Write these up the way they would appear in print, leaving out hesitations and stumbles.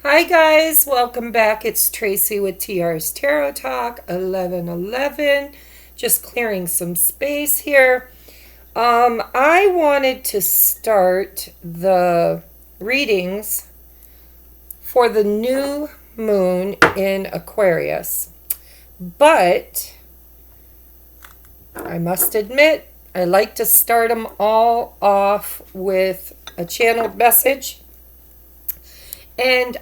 Hi guys, welcome back. It's Tracy with TR's Tarot Talk 1111. Just clearing some space here. I wanted to start the readings for the new moon in Aquarius. But I must admit, I like to start them all off with a channeled message. And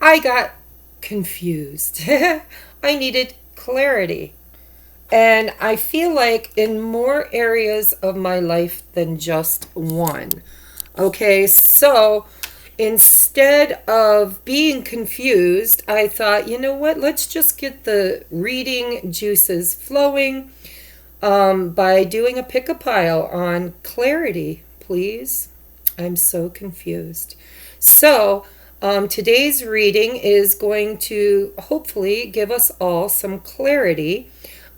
I got confused. I needed clarity. And I feel like in more areas of my life than just one. Okay, so instead of being confused, I thought, you know what, let's just get the reading juices flowing by doing a pick a pile on clarity, please. I'm so confused. So, today's reading is going to hopefully give us all some clarity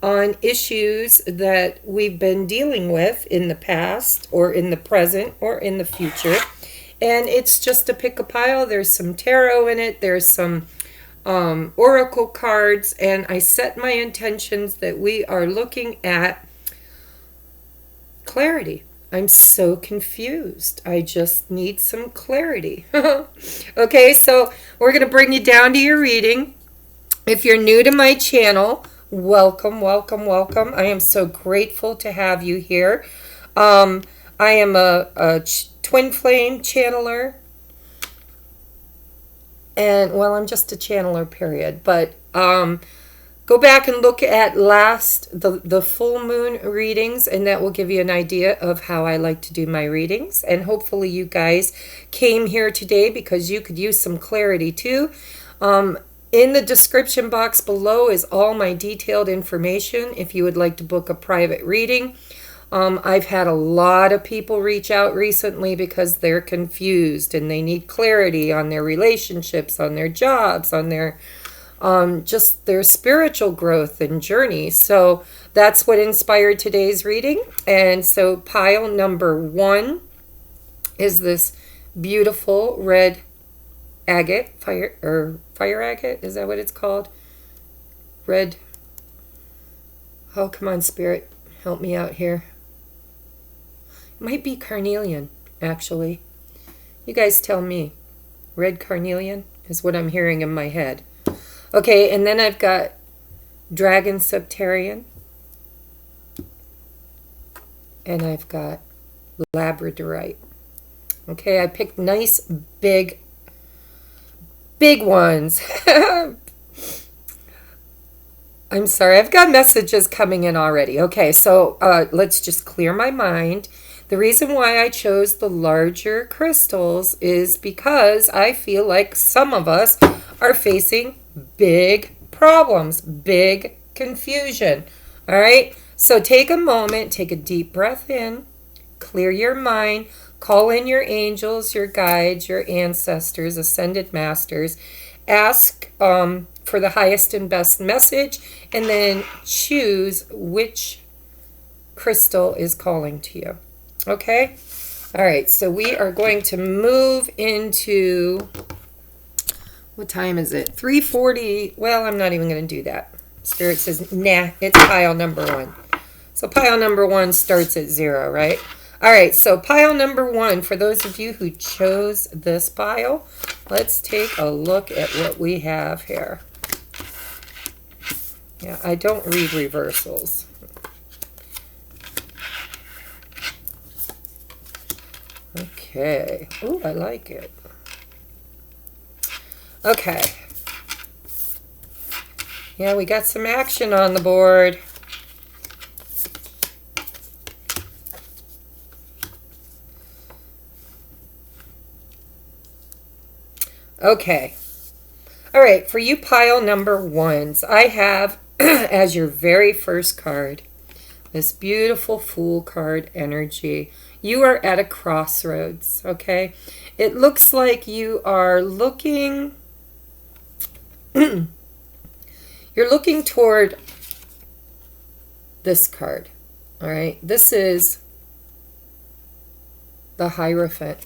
on issues that we've been dealing with in the past or in the present or in the future. And it's just a pick a pile. There's some tarot in it. There's some oracle cards. And I set my intentions that we are looking at clarity. I'm so confused. I just need some clarity. Okay, so we're going to bring you down to your reading. If you're new to my channel, welcome, welcome, welcome. I am so grateful to have you here. I am a twin flame channeler. And, well, I'm just a channeler, period. But go back and look at the full moon readings, and that will give you an idea of how I like to do my readings. And hopefully you guys came here today because you could use some clarity too. In the description box below is all my detailed information if you would like to book a private reading. I've had a lot of people reach out recently because they're confused and they need clarity on their relationships, on their jobs, on their just their spiritual growth and journey. So that's what inspired today's reading. And so pile number 1 is this beautiful red agate, fire agate, is that what it's called? Red. Oh, come on, Spirit, help me out here. It might be carnelian, actually. You guys tell me. Red carnelian is what I'm hearing in my head. Okay, and then I've got Dragon Septarian. And I've got Labradorite. Okay, I picked nice, big ones. I'm sorry, I've got messages coming in already. Okay, so let's just clear my mind. The reason why I chose the larger crystals is because I feel like some of us are facing big problems, big confusion. All right, so take a moment, take a deep breath in, clear your mind, call in your angels, your guides, your ancestors, ascended masters, ask for the highest and best message, and then choose which crystal is calling to you. Okay? All right, so we are going to move into, what time is it? 3:40. Well, I'm not even going to do that. Spirit says, nah, it's pile number 1. So pile number 1 starts at 0, right? All right, so pile number 1, for those of you who chose this pile, let's take a look at what we have here. Yeah, I don't read reversals. Okay. Oh, I like it. Okay. Yeah, we got some action on the board. Okay. All right, for you pile number 1s, I have as your very first card this beautiful Fool card energy. You are at a crossroads, okay? It looks like you are looking you're looking toward this card. All right? This is the Hierophant.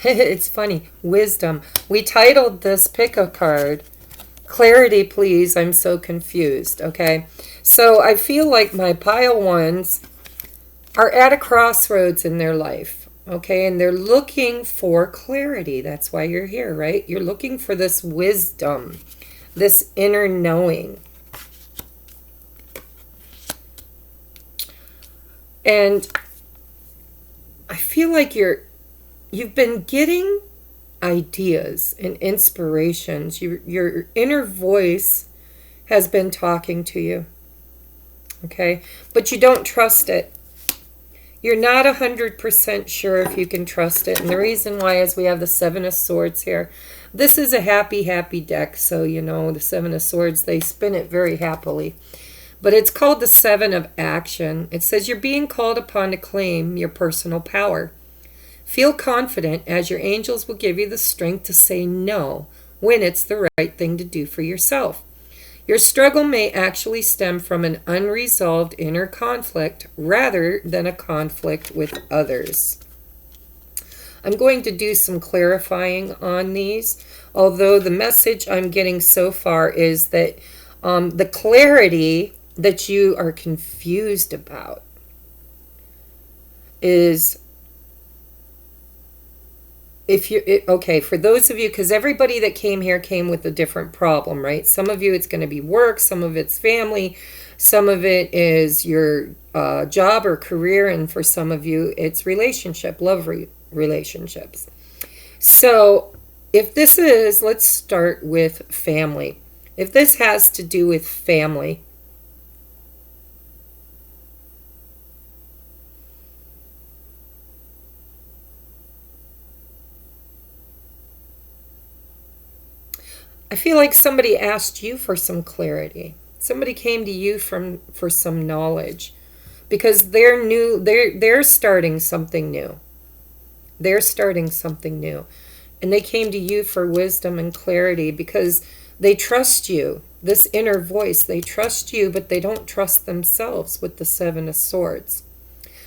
It's funny. Wisdom. We titled this pick a card, Clarity, Please. I'm so confused. Okay. So I feel like my pile ones are at a crossroads in their life. Okay. And they're looking for clarity. That's why you're here, right? You're looking for this wisdom, this inner knowing. And I feel like you've been getting ideas and inspirations. Your inner voice has been talking to you. Okay? But you don't trust it. You're not 100% sure if you can trust it. And the reason why is we have the Seven of Swords here. This is a happy, happy deck. So, you know, the Seven of Swords, they spin it very happily. But it's called the Seven of Action. It says you're being called upon to claim your personal power. Feel confident as your angels will give you the strength to say no when it's the right thing to do for yourself. Your struggle may actually stem from an unresolved inner conflict rather than a conflict with others. I'm going to do some clarifying on these, although the message I'm getting so far is that the clarity that you are confused about is, if you okay, for those of you, because everybody that came here came with a different problem, right? Some of you it's going to be work, some of it's family, some of it is your job or career, and for some of you it's relationship, love relationships. So if this is, let's start with family. If this has to do with family, I feel like somebody asked you for some clarity. Somebody came to you for some knowledge, because they're starting something new. They're starting something new. And they came to you for wisdom and clarity because they trust you. This inner voice, they trust you, but they don't trust themselves with the Seven of Swords.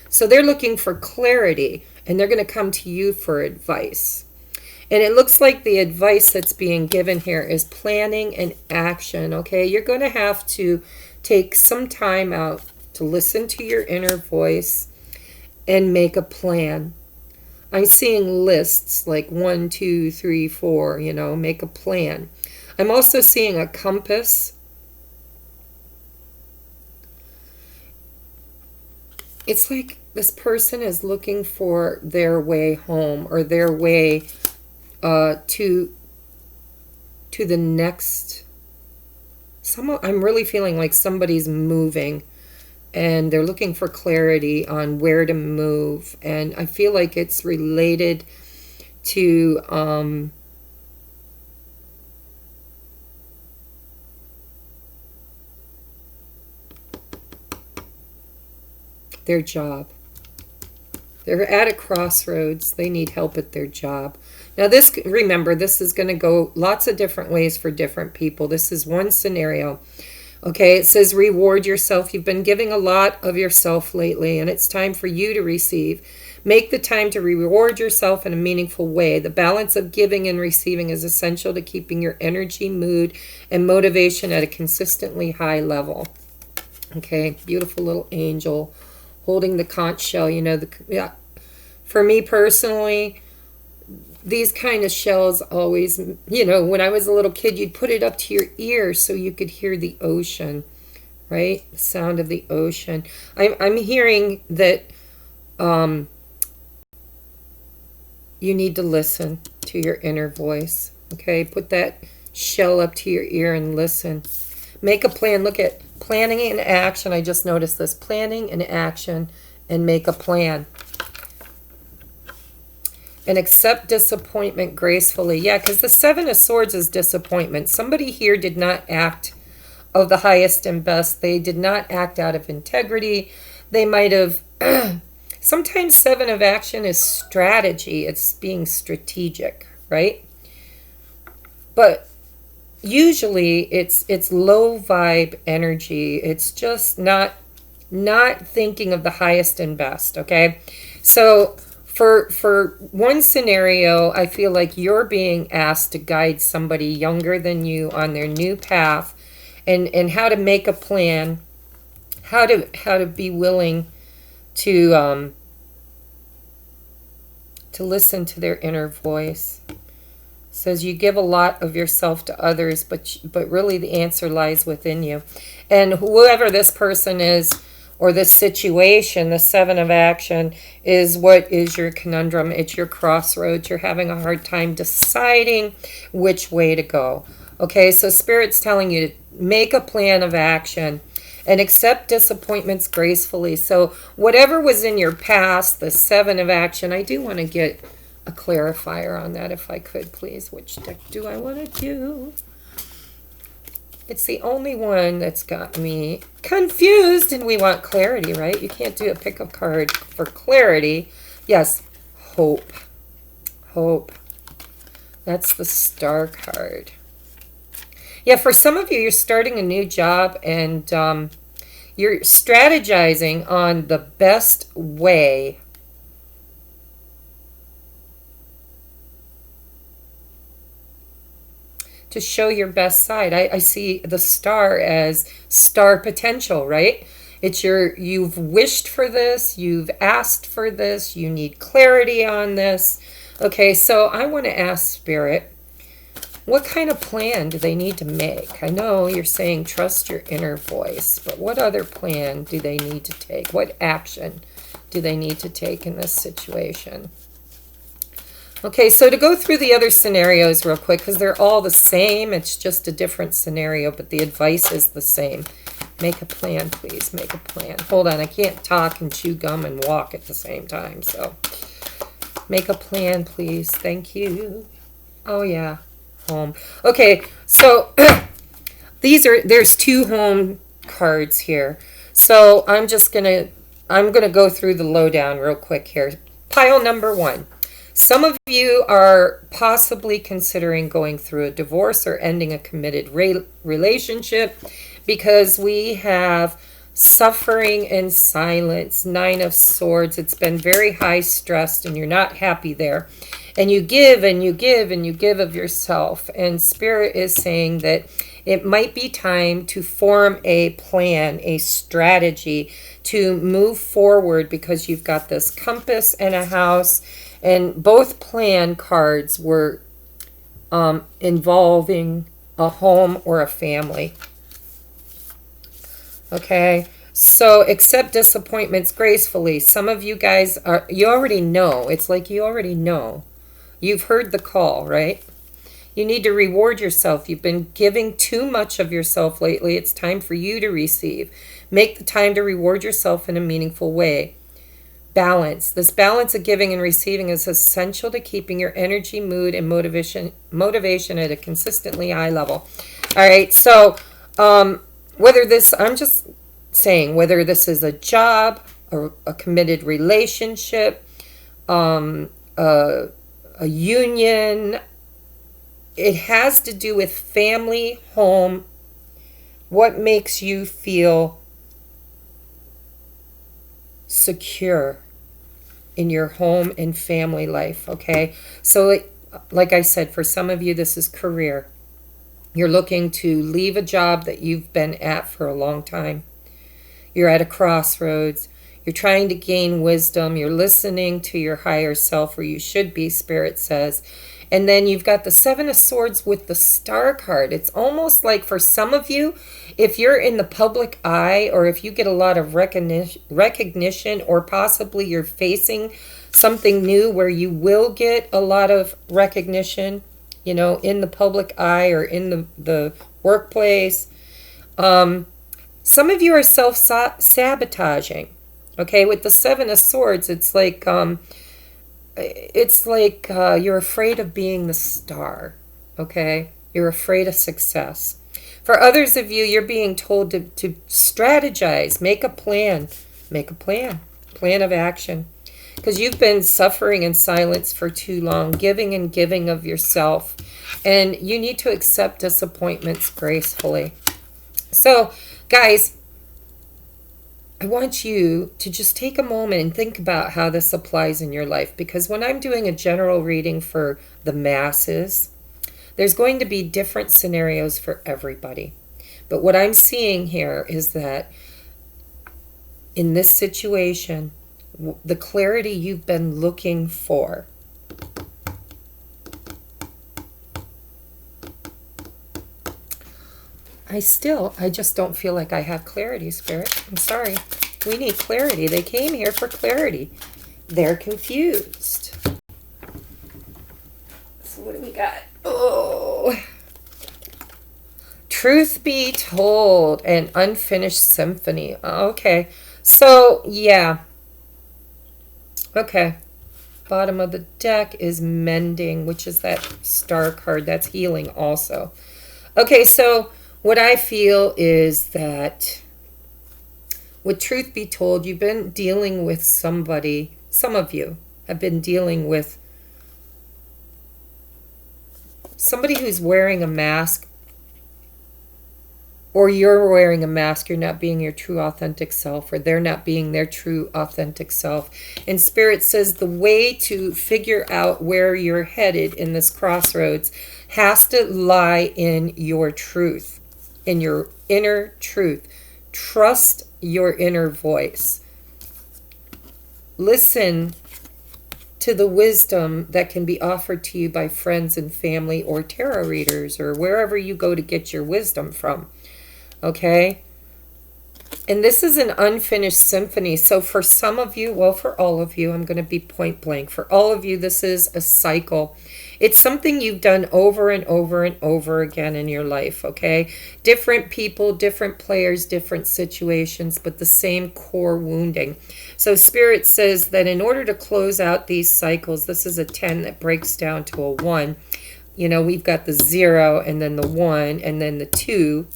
So they're looking for clarity, and they're going to come to you for advice. And it looks like the advice that's being given here is planning and action, okay? You're going to have to take some time out to listen to your inner voice and make a plan. I'm seeing lists like 1, 2, 3, 4, you know, make a plan. I'm also seeing a compass. It's like this person is looking for their way home, or their way to the next. I'm really feeling like somebody's moving and they're looking for clarity on where to move, and I feel like it's related to their job. They're at a crossroads. They need help at their job. Now this, remember, this is going to go lots of different ways for different people. This is one scenario. Okay, it says reward yourself. You've been giving a lot of yourself lately, and it's time for you to receive. Make the time to reward yourself in a meaningful way. The balance of giving and receiving is essential to keeping your energy, mood, and motivation at a consistently high level. Okay, beautiful little angel holding the conch shell. You know, for me personally, these kind of shells always, you know, when I was a little kid, you'd put it up to your ear so you could hear the ocean, right? The sound of the ocean. I'm hearing that you need to listen to your inner voice, okay? Put that shell up to your ear and listen. Make a plan. Look at planning and action. I just noticed this. Planning and action, and make a plan. And accept disappointment gracefully. Yeah, because the Seven of Swords is disappointment. Somebody here did not act of the highest and best. They did not act out of integrity. They might have... Sometimes Seven of Action is strategy. It's being strategic, right? But usually it's low vibe energy. It's just not thinking of the highest and best, okay? So For one scenario, I feel like you're being asked to guide somebody younger than you on their new path, and how to make a plan, how to be willing to listen to their inner voice. It says you give a lot of yourself to others, but really the answer lies within you. And whoever this person is, or this situation, the Seven of Action, is what is your conundrum. It's your crossroads. You're having a hard time deciding which way to go. Okay, so Spirit's telling you to make a plan of action and accept disappointments gracefully. So whatever was in your past, the Seven of Action, I do want to get a clarifier on that if I could, please. Which deck do I want to do? It's the only one that's got me confused, and we want clarity, right? You can't do a pick-up card for clarity. Yes, hope. Hope. That's the Star card. Yeah, for some of you, you're starting a new job, and you're strategizing on the best way to show your best side. I see the Star as star potential, right? It's you've wished for this, you've asked for this, you need clarity on this. Okay, so I want to ask Spirit, what kind of plan do they need to make? I know you're saying trust your inner voice, but what other plan do they need to take? What action do they need to take in this situation? Okay, so to go through the other scenarios real quick, because they're all the same. It's just a different scenario, but the advice is the same. Make a plan, please. Make a plan. Hold on, I can't talk and chew gum and walk at the same time. So make a plan, please. Thank you. Oh, yeah. Home. Okay, so there's two home cards here. So I'm gonna go through the lowdown real quick here. Pile number one. Some of you are possibly considering going through a divorce or ending a committed relationship because we have suffering in silence. Nine of Swords. It's been very high stressed and you're not happy there. And you give and you give and you give of yourself. And Spirit is saying that it might be time to form a plan, a strategy to move forward because you've got this compass and a house. And both plan cards were involving a home or a family. Okay, so accept disappointments gracefully. Some of you guys you already know. It's like you already know. You've heard the call, right? You need to reward yourself. You've been giving too much of yourself lately. It's time for you to receive. Make the time to reward yourself in a meaningful way. Balance. This balance of giving and receiving is essential to keeping your energy, mood, and motivation at a consistently high level. All right, so I'm just saying, whether this is a job, a committed relationship, a union, it has to do with family, home, what makes you feel secure in your home and family life, okay? So like I said, for some of you, this is career. You're looking to leave a job that you've been at for a long time. You're at a crossroads. You're trying to gain wisdom. You're listening to your higher self, or you should be, Spirit says. And then you've got the Seven of Swords with the Star card. It's almost like for some of you, if you're in the public eye, or if you get a lot of recognition, or possibly you're facing something new where you will get a lot of recognition, you know, in the public eye or in the workplace. Some of you are self-sabotaging. Okay, with the Seven of Swords, it's like you're afraid of being the star. Okay, you're afraid of success. For others of you, you're being told to strategize, make a plan of action. Because you've been suffering in silence for too long, giving and giving of yourself. And you need to accept disappointments gracefully. So, guys, I want you to just take a moment and think about how this applies in your life. Because when I'm doing a general reading for the masses, there's going to be different scenarios for everybody. But what I'm seeing here is that in this situation, the clarity you've been looking for, I just don't feel like I have clarity, Spirit. I'm sorry. We need clarity. They came here for clarity. They're confused. So what do we got? Oh. Truth be told, an unfinished symphony. Okay. So, yeah. Okay. Bottom of the deck is mending, which is that star card. That's healing also. Okay, so what I feel is that, with truth be told, you've been dealing with somebody, some of you have been dealing with somebody who's wearing a mask, or you're wearing a mask, you're not being your true authentic self, or they're not being their true authentic self. And Spirit says the way to figure out where you're headed in this crossroads has to lie in your truth, in your inner truth. Trust your inner voice. Listen to the wisdom that can be offered to you by friends and family or tarot readers or wherever you go to get your wisdom from. Okay? And this is an unfinished symphony. So for some of you, well, for all of you, I'm going to be point blank. For all of you, this is a cycle. It's something you've done over and over and over again in your life, okay? Different people, different players, different situations, but the same core wounding. So Spirit says that in order to close out these cycles, this is a 10 that breaks down to a 1. You know, we've got the 0 and then the 1 and then the 2.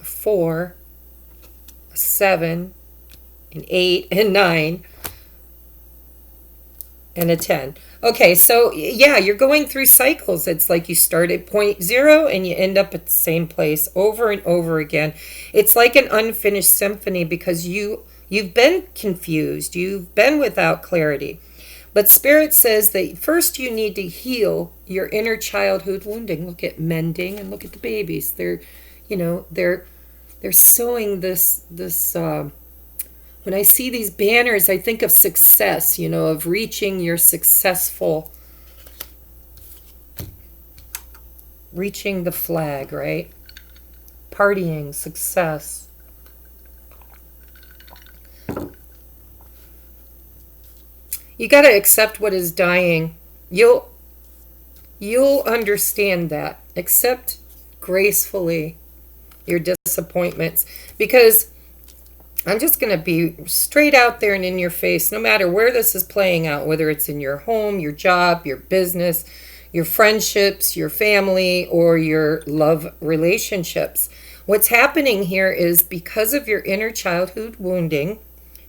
4, 7, an 8, and 9, and a 10. Okay, so yeah, you're going through cycles. It's like you start at point 0 and you end up at the same place over and over again. It's like an unfinished symphony because you've been confused. You've been without clarity. But Spirit says that first you need to heal your inner childhood wounding. Look at mending and look at the babies. They're sewing this when I see these banners, I think of success, of reaching your successful, reaching the flag, right? Partying, success. You got to accept what is dying. You'll understand that. Accept gracefully your disappointments, because I'm just going to be straight out there and in your face, no matter where this is playing out, whether it's in your home, your job, your business, your friendships, your family, or your love relationships. What's happening here is because of your inner childhood wounding,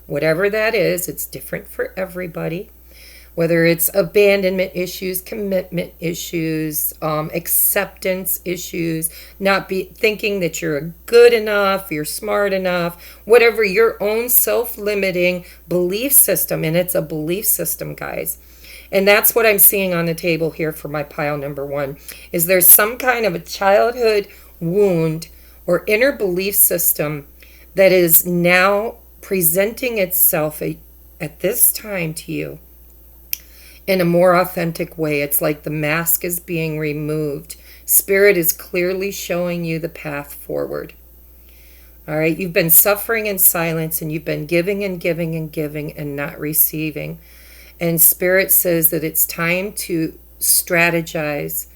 whatever that is, it's different for everybody. Whether it's abandonment issues, commitment issues, acceptance issues, thinking that you're good enough, you're smart enough, whatever your own self-limiting belief system, and it's a belief system, guys. And that's what I'm seeing on the table here for my pile number 1, is there's some kind of a childhood wound or inner belief system that is now presenting itself at this time to you in a more authentic way. It's like the mask is being removed. Spirit is clearly showing you the path forward. All right, you've been suffering in silence, and you've been giving and giving and giving and not receiving. And Spirit says that it's time to strategize,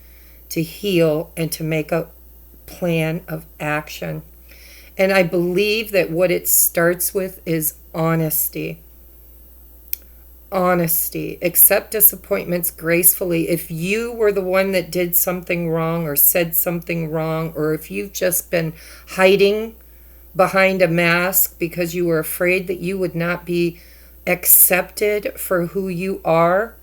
to heal, and to make a plan of action. And I believe that what it starts with is honesty. Honesty. Accept disappointments gracefully. If you were the one that did something wrong or said something wrong, or if you've just been hiding behind a mask because you were afraid that you would not be accepted for who you are,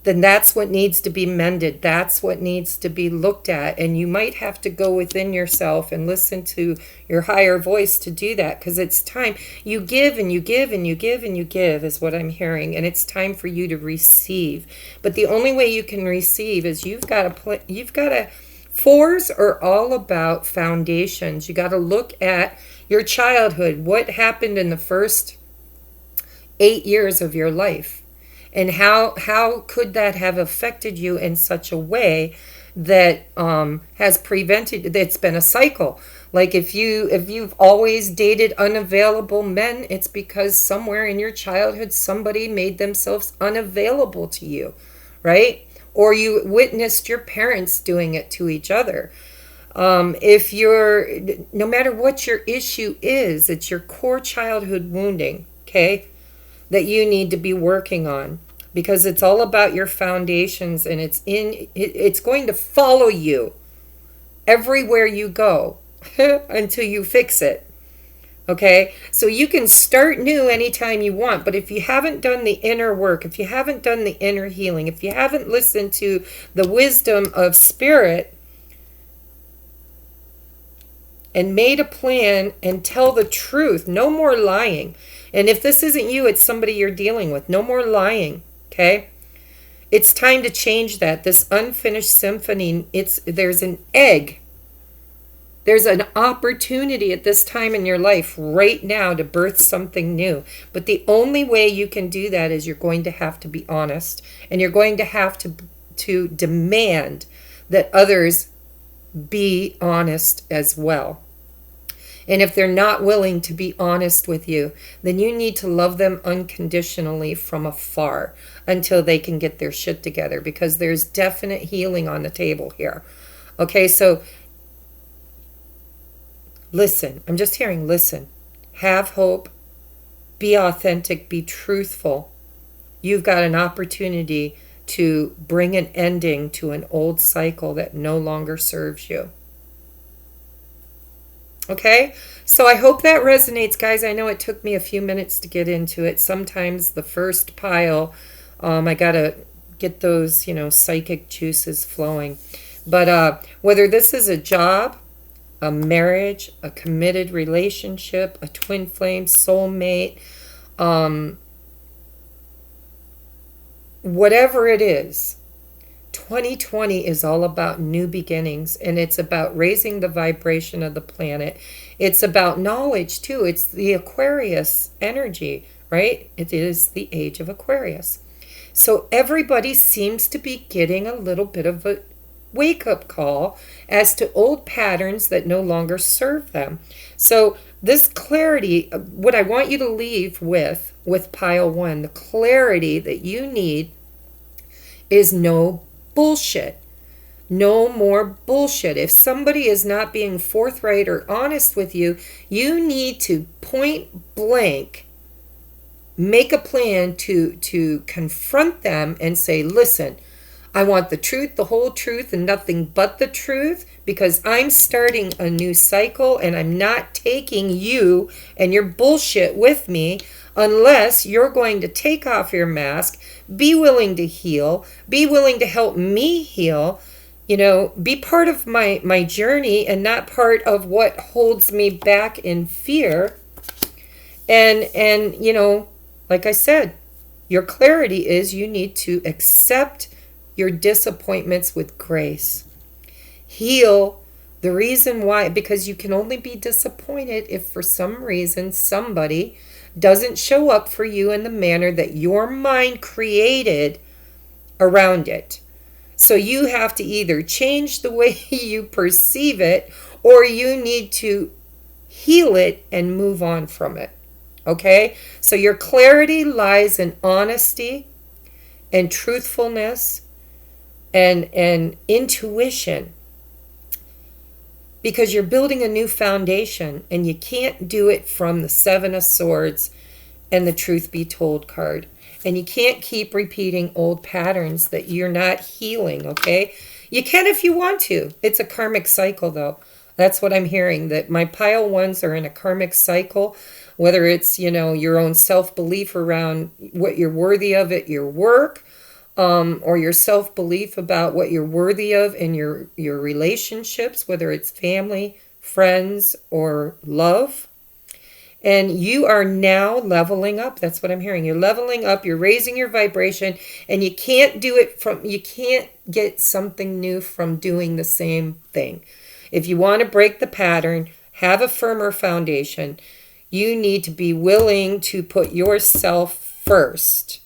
then that's what needs to be mended. That's what needs to be looked at. And you might have to go within yourself and listen to your higher voice to do that, because it's time. You give and you give and you give and you give is what I'm hearing. And it's time for you to receive. But the only way you can receive is you've got to fours are all about foundations. You got to look at your childhood. What happened in the first 8 years of your life? And how could that have affected you in such a way that has prevented, that's been a cycle. Like if you've always dated unavailable men, it's because somewhere in your childhood somebody made themselves unavailable to you, right? Or you witnessed your parents doing it to each other. If you're, no matter what your issue is, it's your core childhood wounding, okay, that you need to be working on, because it's all about your foundations, and it's going to follow you everywhere you go until you fix it. Okay, so you can start new anytime you want, but if you haven't done the inner work, if you haven't done the inner healing, if you haven't listened to the wisdom of spirit and made a plan and tell the truth, no more lying. And if this isn't you, it's somebody you're dealing with. No more lying, okay? It's time to change that. This unfinished symphony, there's an egg. There's an opportunity at this time in your life right now to birth something new. But the only way you can do that is you're going to have to be honest. And you're going to have to demand that others be honest as well. And if they're not willing to be honest with you, then you need to love them unconditionally from afar until they can get their shit together, because there's definite healing on the table here. Okay, so listen. I'm just hearing listen. Have hope. Be authentic. Be truthful. You've got an opportunity to bring an ending to an old cycle that no longer serves you. Okay, so I hope that resonates, guys. I know it took me a few minutes to get into it. Sometimes the first pile, I gotta get those, psychic juices flowing. But whether this is a job, a marriage, a committed relationship, a twin flame, soulmate, whatever it is, 2020 is all about new beginnings, and it's about raising the vibration of the planet. It's about knowledge too. It's the Aquarius energy, right? It is the age of Aquarius. So everybody seems to be getting a little bit of a wake-up call as to old patterns that no longer serve them. So this clarity, what I want you to leave with pile one, the clarity that you need is no bullshit. No more bullshit. If somebody is not being forthright or honest with you, you need to point blank make a plan to confront them and say, listen, I want the truth, the whole truth, and nothing but the truth, because I'm starting a new cycle and I'm not taking you and your bullshit with me unless you're going to take off your mask, be willing to heal, be willing to help me heal, be part of my journey and not part of what holds me back in fear. And like I said, your clarity is you need to accept your disappointments with grace. Heal the reason why, because you can only be disappointed if for some reason somebody doesn't show up for you in the manner that your mind created around it. So you have to either change the way you perceive it, or you need to heal it and move on from it. Okay? So your clarity lies in honesty and truthfulness and intuition, because you're building a new foundation, and you can't do it from the Seven of Swords and the Truth Be Told card. And you can't keep repeating old patterns that you're not healing, okay? You can if you want to. It's a karmic cycle, though. That's what I'm hearing, that my pile ones are in a karmic cycle, whether it's, your own self-belief around what you're worthy of at your work, or your self-belief about what you're worthy of in your relationships, whether it's family, friends, or love. And you are now leveling up. That's what I'm hearing. You're leveling up, you're raising your vibration, and you can't get something new from doing the same thing. If you want to break the pattern, have a firmer foundation, you need to be willing to put yourself first.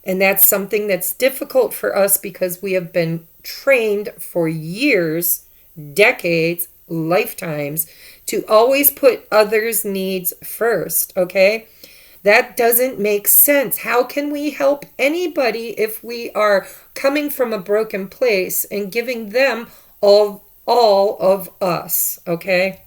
And that's something that's difficult for us because we have been trained for years, decades, lifetimes to always put others' needs first, okay? That doesn't make sense. How can we help anybody if we are coming from a broken place and giving them all of us, okay?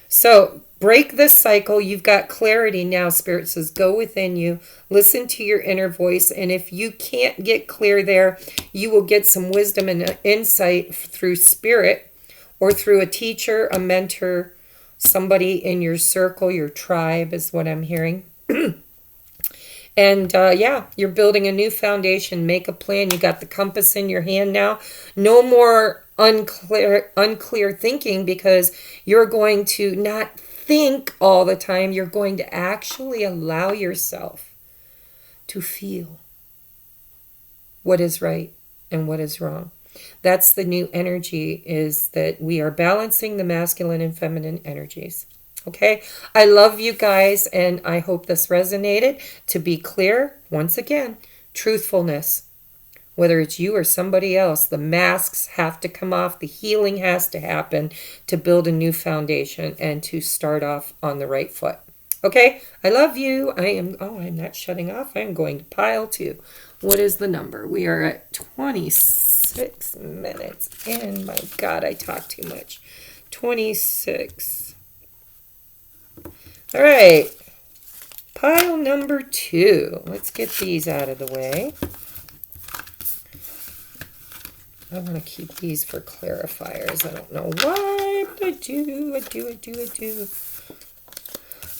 So break this cycle. You've got clarity now. Spirit says, go within you, listen to your inner voice. And if you can't get clear there, you will get some wisdom and insight through spirit or through a teacher, a mentor, somebody in your circle, your tribe is what I'm hearing. And yeah, you're building a new foundation. Make a plan. You got the compass in your hand now. No more unclear thinking, because you're going to not think all the time. You're going to actually allow yourself to feel what is right and what is wrong. That's the new energy, is that we are balancing the masculine and feminine energies. Okay, I love you guys, and I hope this resonated. To be clear, once again, truthfulness. Whether it's you or somebody else, the masks have to come off. The healing has to happen to build a new foundation and to start off on the right foot. Okay, I love you. I'm not shutting off. I'm going to pile 2. What is the number? We are at 26 minutes. And my God, I talk too much. 26. All right. Pile number 2. Let's get these out of the way. I want to keep these for clarifiers. I don't know why, but I do.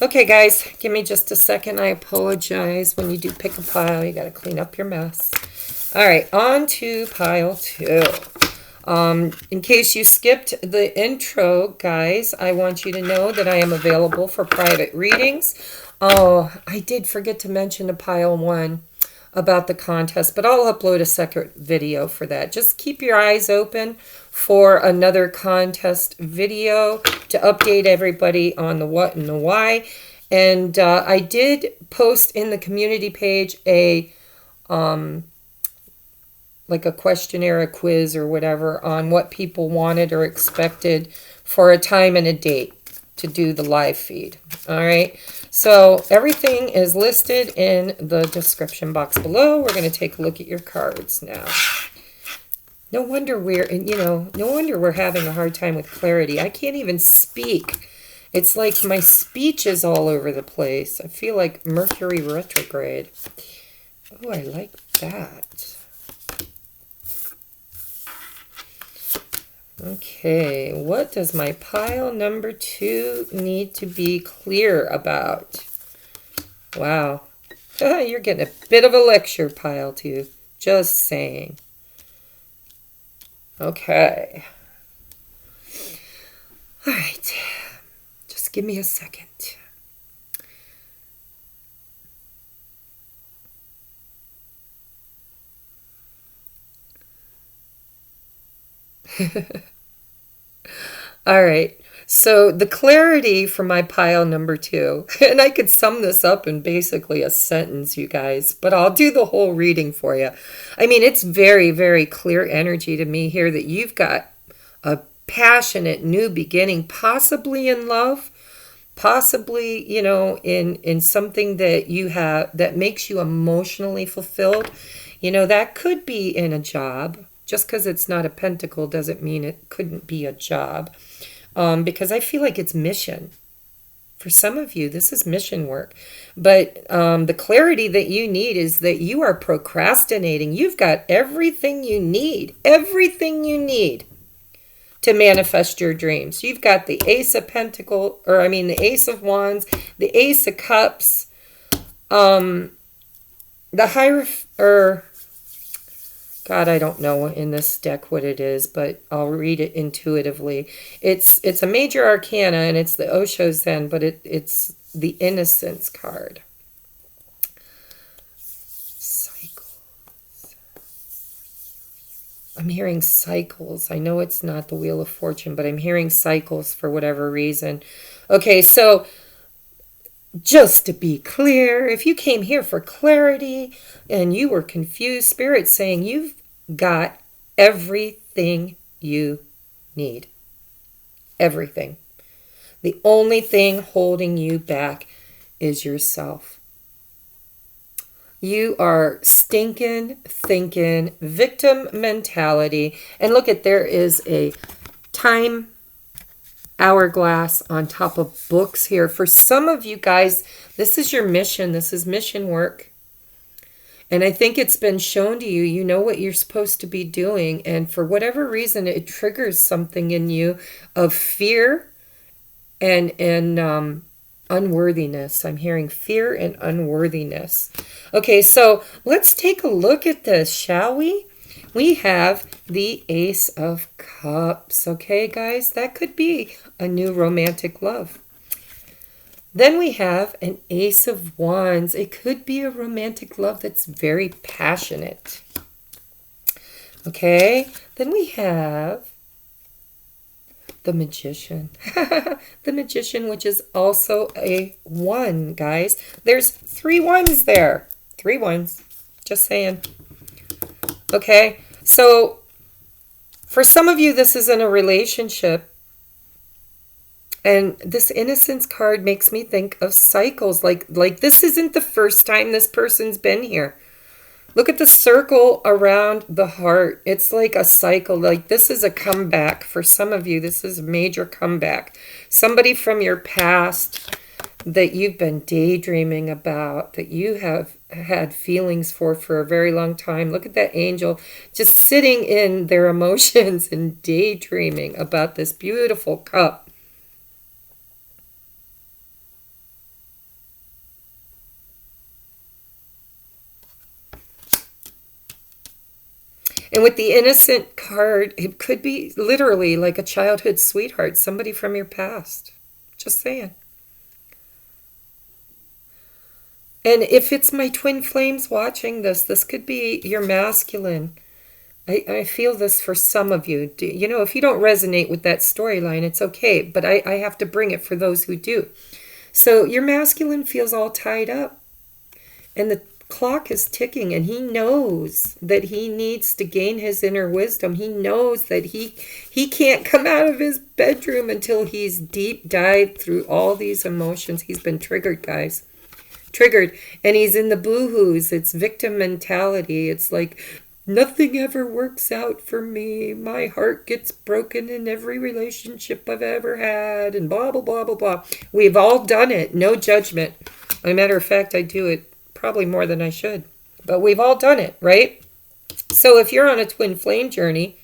Okay, guys, give me just a second. I apologize. When you do pick a pile, you got to clean up your mess. All right, on to pile 2. In case you skipped the intro, guys, I want you to know that I am available for private readings. Oh, I did forget to mention a pile 1 about the contest, but I'll upload a separate video for that. Just keep your eyes open for another contest video to update everybody on the what and the why. And I did post in the community page a like a questionnaire, a quiz or whatever on what people wanted or expected for a time and a date to do the live feed. All right. So everything is listed in the description box below. We're going to take a look at your cards now. No wonder we're having a hard time with clarity. I can't even speak. It's like my speech is all over the place. I feel like Mercury retrograde. Oh, I like that. Okay, what does my pile number 2 need to be clear about? Wow. You're getting a bit of a lecture, pile 2. Just saying. Okay. All right. Just give me a second. All right, so the clarity for my pile number 2, and I could sum this up in basically a sentence, you guys, but I'll do the whole reading for you. I mean, it's very, very clear energy to me here that you've got a passionate new beginning, possibly in love, possibly, in something that you have that makes you emotionally fulfilled. That could be in a job. Just because it's not a pentacle doesn't mean it couldn't be a job. Because I feel like it's mission. For some of you, this is mission work. But the clarity that you need is that you are procrastinating. You've got everything you need to manifest your dreams. You've got the Ace of Pentacles, the Ace of Wands, the Ace of Cups, the God, I don't know in this deck what it is, but I'll read it intuitively. It's a major arcana, and it's the Osho Zen, but it's the Innocence card. Cycles. I'm hearing cycles. I know it's not the Wheel of Fortune, but I'm hearing cycles for whatever reason. Okay, so just to be clear, if you came here for clarity and you were confused, Spirit's saying you've got everything you need. Everything. The only thing holding you back is yourself. You are stinking, thinking, victim mentality. And look at, there is a time hourglass on top of books here. For some of you guys, this is your mission. This is mission work. And I think it's been shown to you. You know what you're supposed to be doing. And for whatever reason, it triggers something in you of fear and unworthiness. I'm hearing fear and unworthiness. Okay, so let's take a look at this, shall we? We have the Ace of Cups. Okay, guys, that could be a new romantic love. Then we have an Ace of Wands. It could be a romantic love that's very passionate. Okay, then we have the Magician. The Magician, which is also a 1, guys. There's 3 ones there. 3 ones. Just saying. Okay, so for some of you, this isn't a relationship. And this Innocence card makes me think of cycles. Like this isn't the first time this person's been here. Look at the circle around the heart. It's like a cycle. Like this is a comeback. For some of you, this is a major comeback. Somebody from your past that you've been daydreaming about, that you have had feelings for a very long time. Look at that angel just sitting in their emotions and daydreaming about this beautiful cup. And with the Innocent card, it could be literally like a childhood sweetheart, somebody from your past. Just saying. And if it's my twin flames watching this, this could be your masculine. I feel this for some of you. You know, if you don't resonate with that storyline, it's okay. But I have to bring it for those who do. So your masculine feels all tied up. And the clock is ticking, and he knows that he needs to gain his inner wisdom. He knows that he can't come out of his bedroom until he's deep dived through all these emotions. He's been triggered, guys. Triggered. And he's in the boo-hoos. It's victim mentality. It's like, nothing ever works out for me. My heart gets broken in every relationship I've ever had, and blah, blah, blah, blah, blah. We've all done it. No judgment. As a matter of fact, I do it probably more than I should. But we've all done it, right? So if you're on a twin flame journey,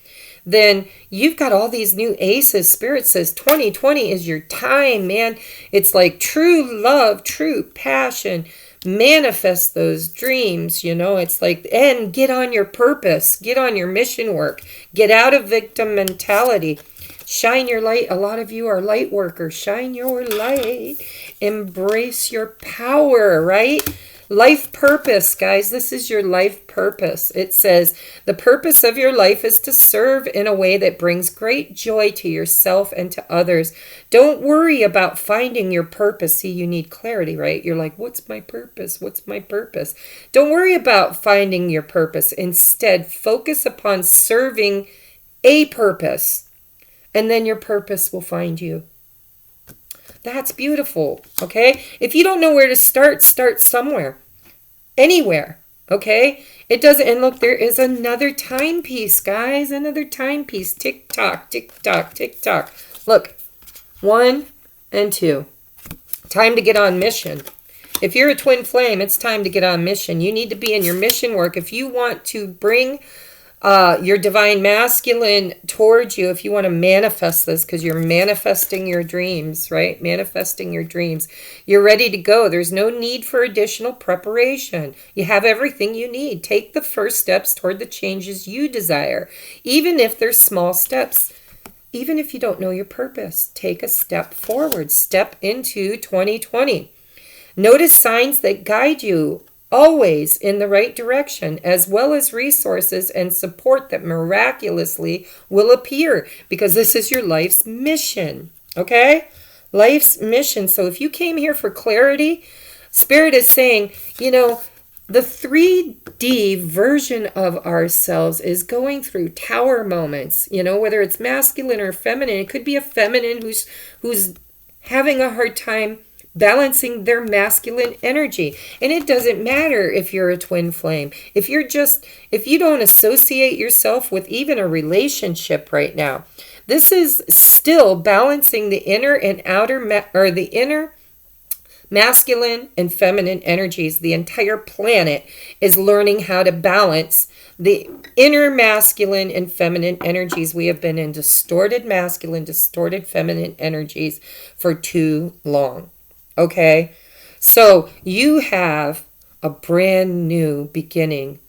then you've got all these new aces. Spirit says 2020 is your time, man. It's like true love, true passion. Manifest those dreams, you know. It's like, and get on your purpose. Get on your mission work. Get out of victim mentality. Shine your light. A lot of you are light workers. Shine your light. Embrace your power, right? Life purpose, guys. This is your life purpose. It says, the purpose of your life is to serve in a way that brings great joy to yourself and to others. Don't worry about finding your purpose. See, you need clarity, right? You're like, what's my purpose? What's my purpose? Don't worry about finding your purpose. Instead, focus upon serving a purpose, and then your purpose will find you. That's beautiful, okay? If you don't know where to start somewhere. Anywhere, okay? It doesn't, and look, there is another timepiece, guys. Another timepiece. Tick tock, tick tock, tick tock. Look, 1 and 2. Time to get on mission. If you're a twin flame, it's time to get on mission. You need to be in your mission work. If you want to bring your divine masculine towards you, if you want to manifest this, because you're manifesting your dreams, right? Manifesting your dreams. You're ready to go. There's no need for additional preparation. You have everything you need. Take the first steps toward the changes you desire, even if they're small steps. Even if you don't know your purpose, take a step forward. Step into 2020. Notice signs that guide you always in the right direction, as well as resources and support that miraculously will appear, because this is your life's mission, okay? Life's mission. So if you came here for clarity, Spirit is saying, the 3D version of ourselves is going through tower moments, whether it's masculine or feminine. It could be a feminine who's having a hard time balancing their masculine energy. And it doesn't matter if you're a twin flame. If you don't associate yourself with even a relationship right now, this is still balancing the inner and outer, the inner masculine and feminine energies. The entire planet is learning how to balance the inner masculine and feminine energies. We have been in distorted masculine, distorted feminine energies for too long. Okay, so you have a brand new beginning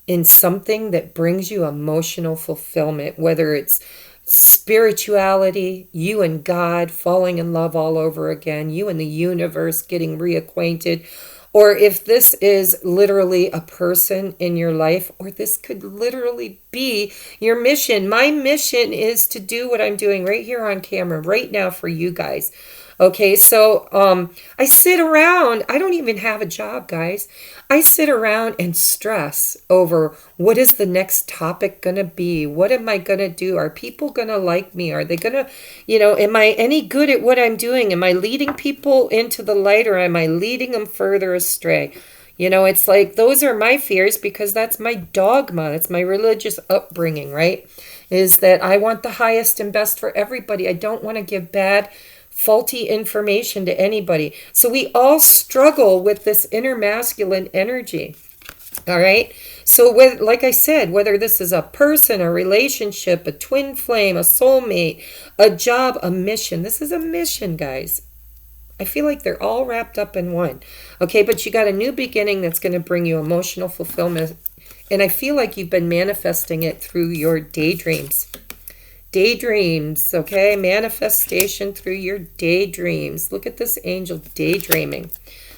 in something that brings you emotional fulfillment, whether it's spirituality, you and God falling in love all over again, you and the universe getting reacquainted, or if this is literally a person in your life, or this could literally be your mission. My mission is to do what I'm doing right here on camera right now for you guys. Okay, so I sit around. I don't even have a job, guys. I sit around and stress over what is the next topic going to be? What am I going to do? Are people going to like me? Are they going to, am I any good at what I'm doing? Am I leading people into the light, or am I leading them further astray? It's like those are my fears, because that's my dogma. That's my religious upbringing, right? Is that I want the highest and best for everybody. I don't want to give bad, faulty information to anybody. So we all struggle with this inner masculine energy. All right. So like I said, whether this is a person, a relationship, a twin flame, a soulmate, a job, a mission. This is a mission, guys. I feel like they're all wrapped up in one. Okay, but you got a new beginning that's going to bring you emotional fulfillment. And I feel like you've been manifesting it through your daydreams. Daydreams, okay? Manifestation through your daydreams. Look at this angel daydreaming,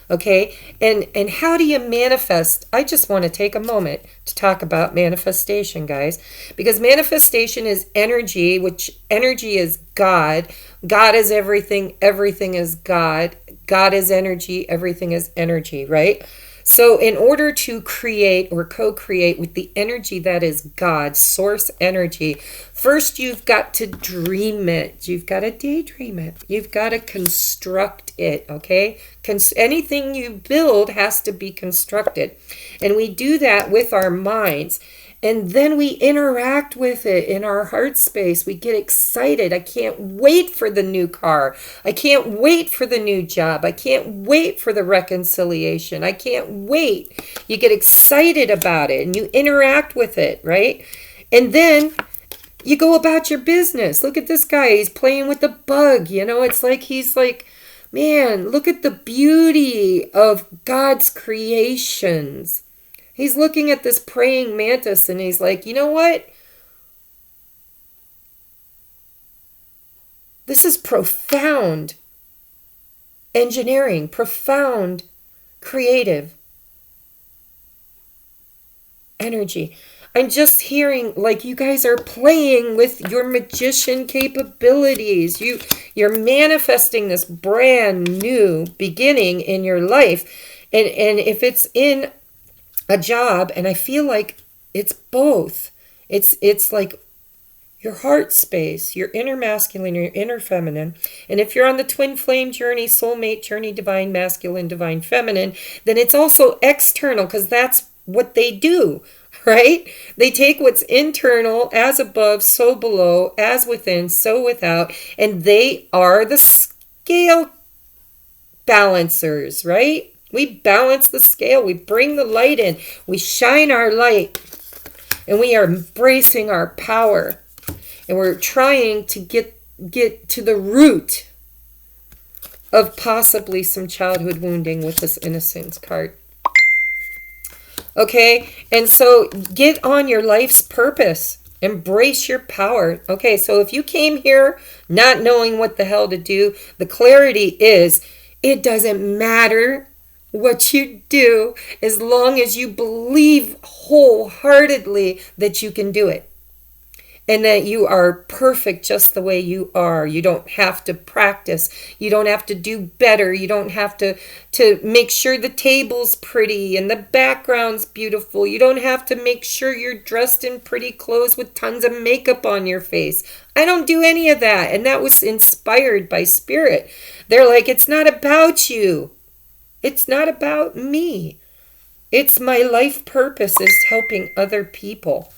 okay? And how do you manifest? I just want to take a moment to talk about manifestation, guys, because manifestation is energy, which energy is God. God is everything. Everything is God. God is energy. Everything is energy, right? So in order to create or co-create with the energy that is God, source energy, first you've got to dream it. You've got to daydream it. You've got to construct it, okay? Anything you build has to be constructed. And we do that with our minds. And then we interact with it in our heart space. We get excited. I can't wait for the new car. I can't wait for the new job. I can't wait for the reconciliation. I can't wait. You get excited about it and you interact with it, right? And then you go about your business. Look at this guy. He's playing with the bug. It's like he's like, man, look at the beauty of God's creations. He's looking at this praying mantis and he's like, you know what? This is profound engineering, profound creative energy. I'm just hearing like you guys are playing with your magician capabilities. You're manifesting this brand new beginning in your life. And if it's in a job, and I feel like it's both. It's like your heart space, your inner masculine, your inner feminine. And if you're on the twin flame journey, soulmate journey, divine masculine, divine feminine, then it's also external, because that's what they do, right? They take what's internal, as above, so below, as within, so without, and they are the scale balancers, right? We balance the scale. We bring the light in. We shine our light. and we are embracing our power, and we're trying to get to the root of possibly some childhood wounding with this innocence card. Okay, and so get on your life's purpose. Embrace your power. Okay, so if you came here not knowing what the hell to do, the clarity is it doesn't matter what you do as long as you believe wholeheartedly that you can do it. And that you are perfect just the way you are. You don't have to practice. You don't have to do better. You don't have to make sure the table's pretty and the background's beautiful. You don't have to make sure you're dressed in pretty clothes with tons of makeup on your face. I don't do any of that. And that was inspired by Spirit. They're like, it's not about you. It's not about me. It's my life purpose is helping other people.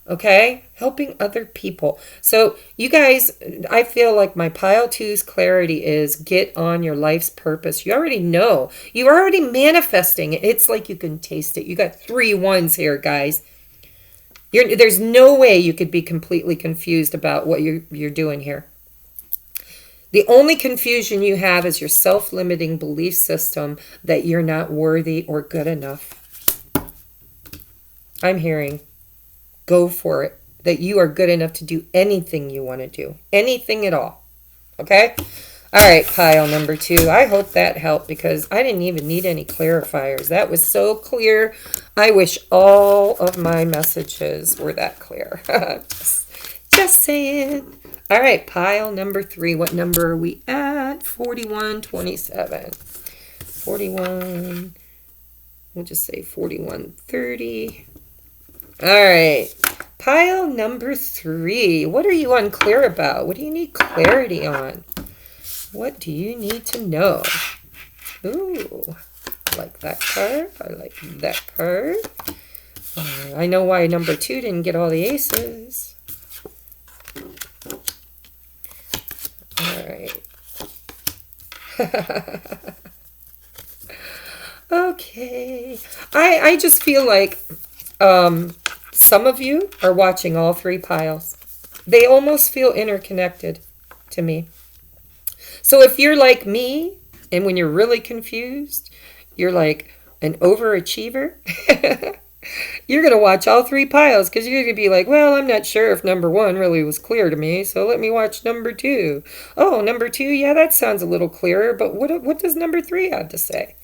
Okay? Helping other people. So you guys, I feel like my pile two's clarity is get on your life's purpose. You already know. You're already manifesting it. It's like you can taste it. You got 3 1s here, guys. There's no way you could be completely confused about what you're doing here. The only confusion you have is your self-limiting belief system that you're not worthy or good enough. I'm hearing go for it. That you are good enough to do anything you want to do. Anything at all. Okay? All right, pile number 2. I hope that helped because I didn't even need any clarifiers. That was so clear. I wish all of my messages were that clear. Just saying. All right, pile number 3. What number are we at? 4127. 41. We'll just say 4130. All right. Pile number 3. What are you unclear about? What do you need clarity on? What do you need to know? Ooh, I like that card. I like that card. I know why number 2 didn't get all the aces. All right. Okay. I just feel like some of you are watching all 3 piles. They almost feel interconnected to me. So if you're like me, and when you're really confused, you're like an overachiever, you're going to watch all 3 piles because you're going to be like, well, I'm not sure if number 1 really was clear to me, so let me watch number 2. Oh, number 2, yeah, that sounds a little clearer, but what does number 3 have to say?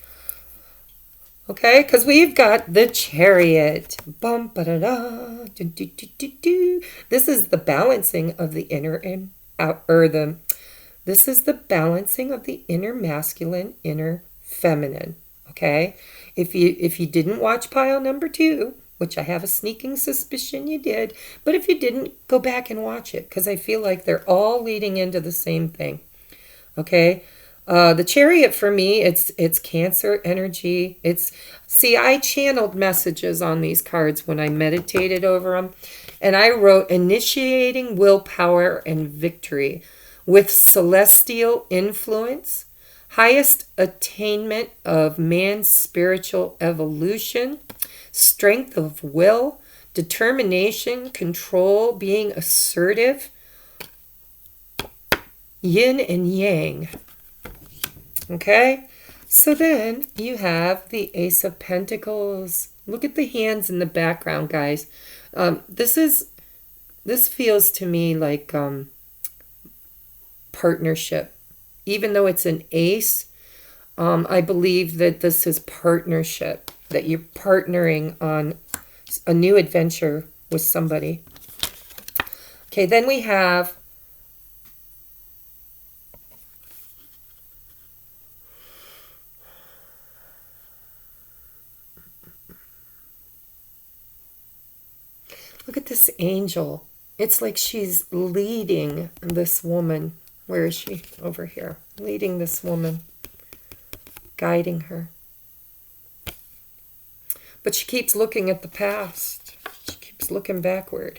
Okay, because we've got the Chariot. Bum, ba-da-da, do, do, do, do, do. This is the balancing of the inner and out, this is the balancing of the inner masculine, inner feminine. Okay, if you didn't watch pile number 2, which I have a sneaking suspicion you did, but if you didn't, go back and watch it because I feel like they're all leading into the same thing. Okay. The Chariot for me, it's Cancer energy. See, I channeled messages on these cards when I meditated over them. And I wrote initiating willpower and victory with celestial influence, highest attainment of man's spiritual evolution, strength of will, determination, control, being assertive, yin and yang. Okay, so then you have the Ace of Pentacles. Look at the hands in the background, guys. This feels to me like partnership. Even though it's an ace, I believe that this is partnership, that you're partnering on a new adventure with somebody. Okay, then we have look at this angel. It's like she's leading this woman. Where is she? Over here. Leading this woman. Guiding her. But she keeps looking at the past. She keeps looking backward.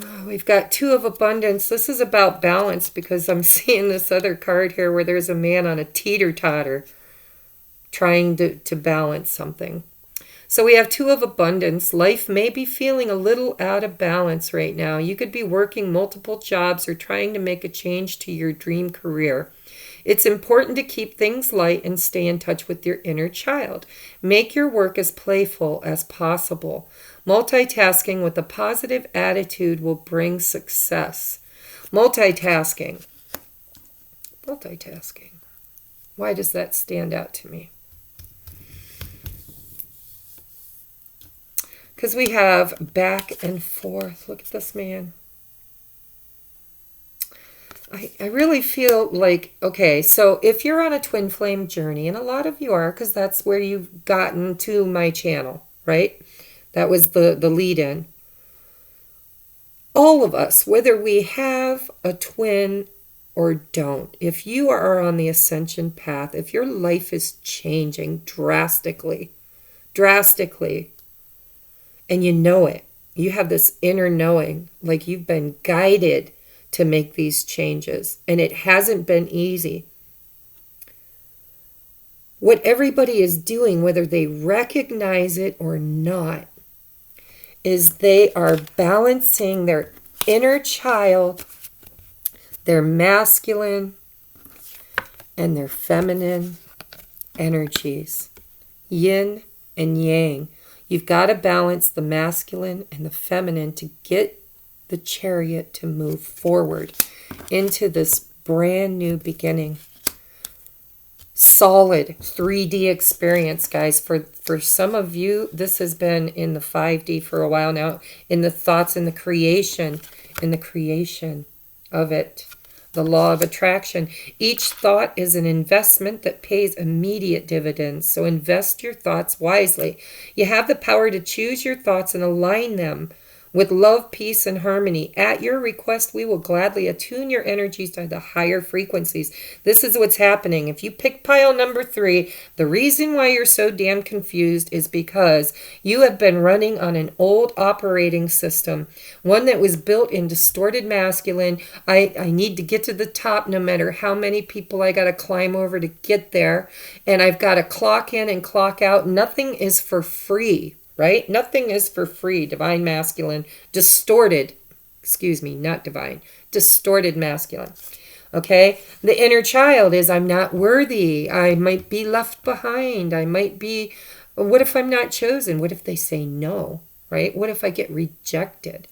Oh, we've got 2 of abundance. This is about balance because I'm seeing this other card here where there's a man on a teeter-totter. trying to balance something. So we have two of abundance. Life may be feeling a little out of balance right now. You could be working multiple jobs or trying to make a change to your dream career. It's important to keep things light and stay in touch with your inner child. Make your work as playful as possible. Multitasking with a positive attitude will bring success. Multitasking. Multitasking. Why does that stand out to me? Because we have back and forth. Look at this man. I really feel like, okay, so if you're on a twin flame journey, and a lot of you are, because that's where you've gotten to my channel, right? That was the lead in. All of us, whether we have a twin or don't, if you are on the ascension path, if your life is changing drastically, and you know it, you have this inner knowing, like you've been guided to make these changes, and it hasn't been easy. What everybody is doing, whether they recognize it or not, is they are balancing their inner child, their masculine and their feminine energies, yin and yang. You've got to balance the masculine and the feminine to get the chariot to move forward into this brand new beginning. Solid 3D experience, guys. For some of you, this has been in the 5D for a while now, in the thoughts, in the creation of it. The law of attraction. Each thought is an investment that pays immediate dividends. So invest your thoughts wisely. You have the power to choose your thoughts and align them with love, peace, and harmony. At your request, we will gladly attune your energies to the higher frequencies. This is what's happening. If you pick pile number 3, the reason why you're so damn confused is because you have been running on an old operating system, one that was built in distorted masculine. I need to get to the top no matter how many people I got to climb over to get there. And I've got to clock in and clock out. Nothing is for free. Right? Nothing is for free. Divine masculine, distorted, not divine, distorted masculine. Okay? The inner child is, I'm not worthy. I might be left behind. I might be, what if I'm not chosen? What if they say no? Right? What if I get rejected?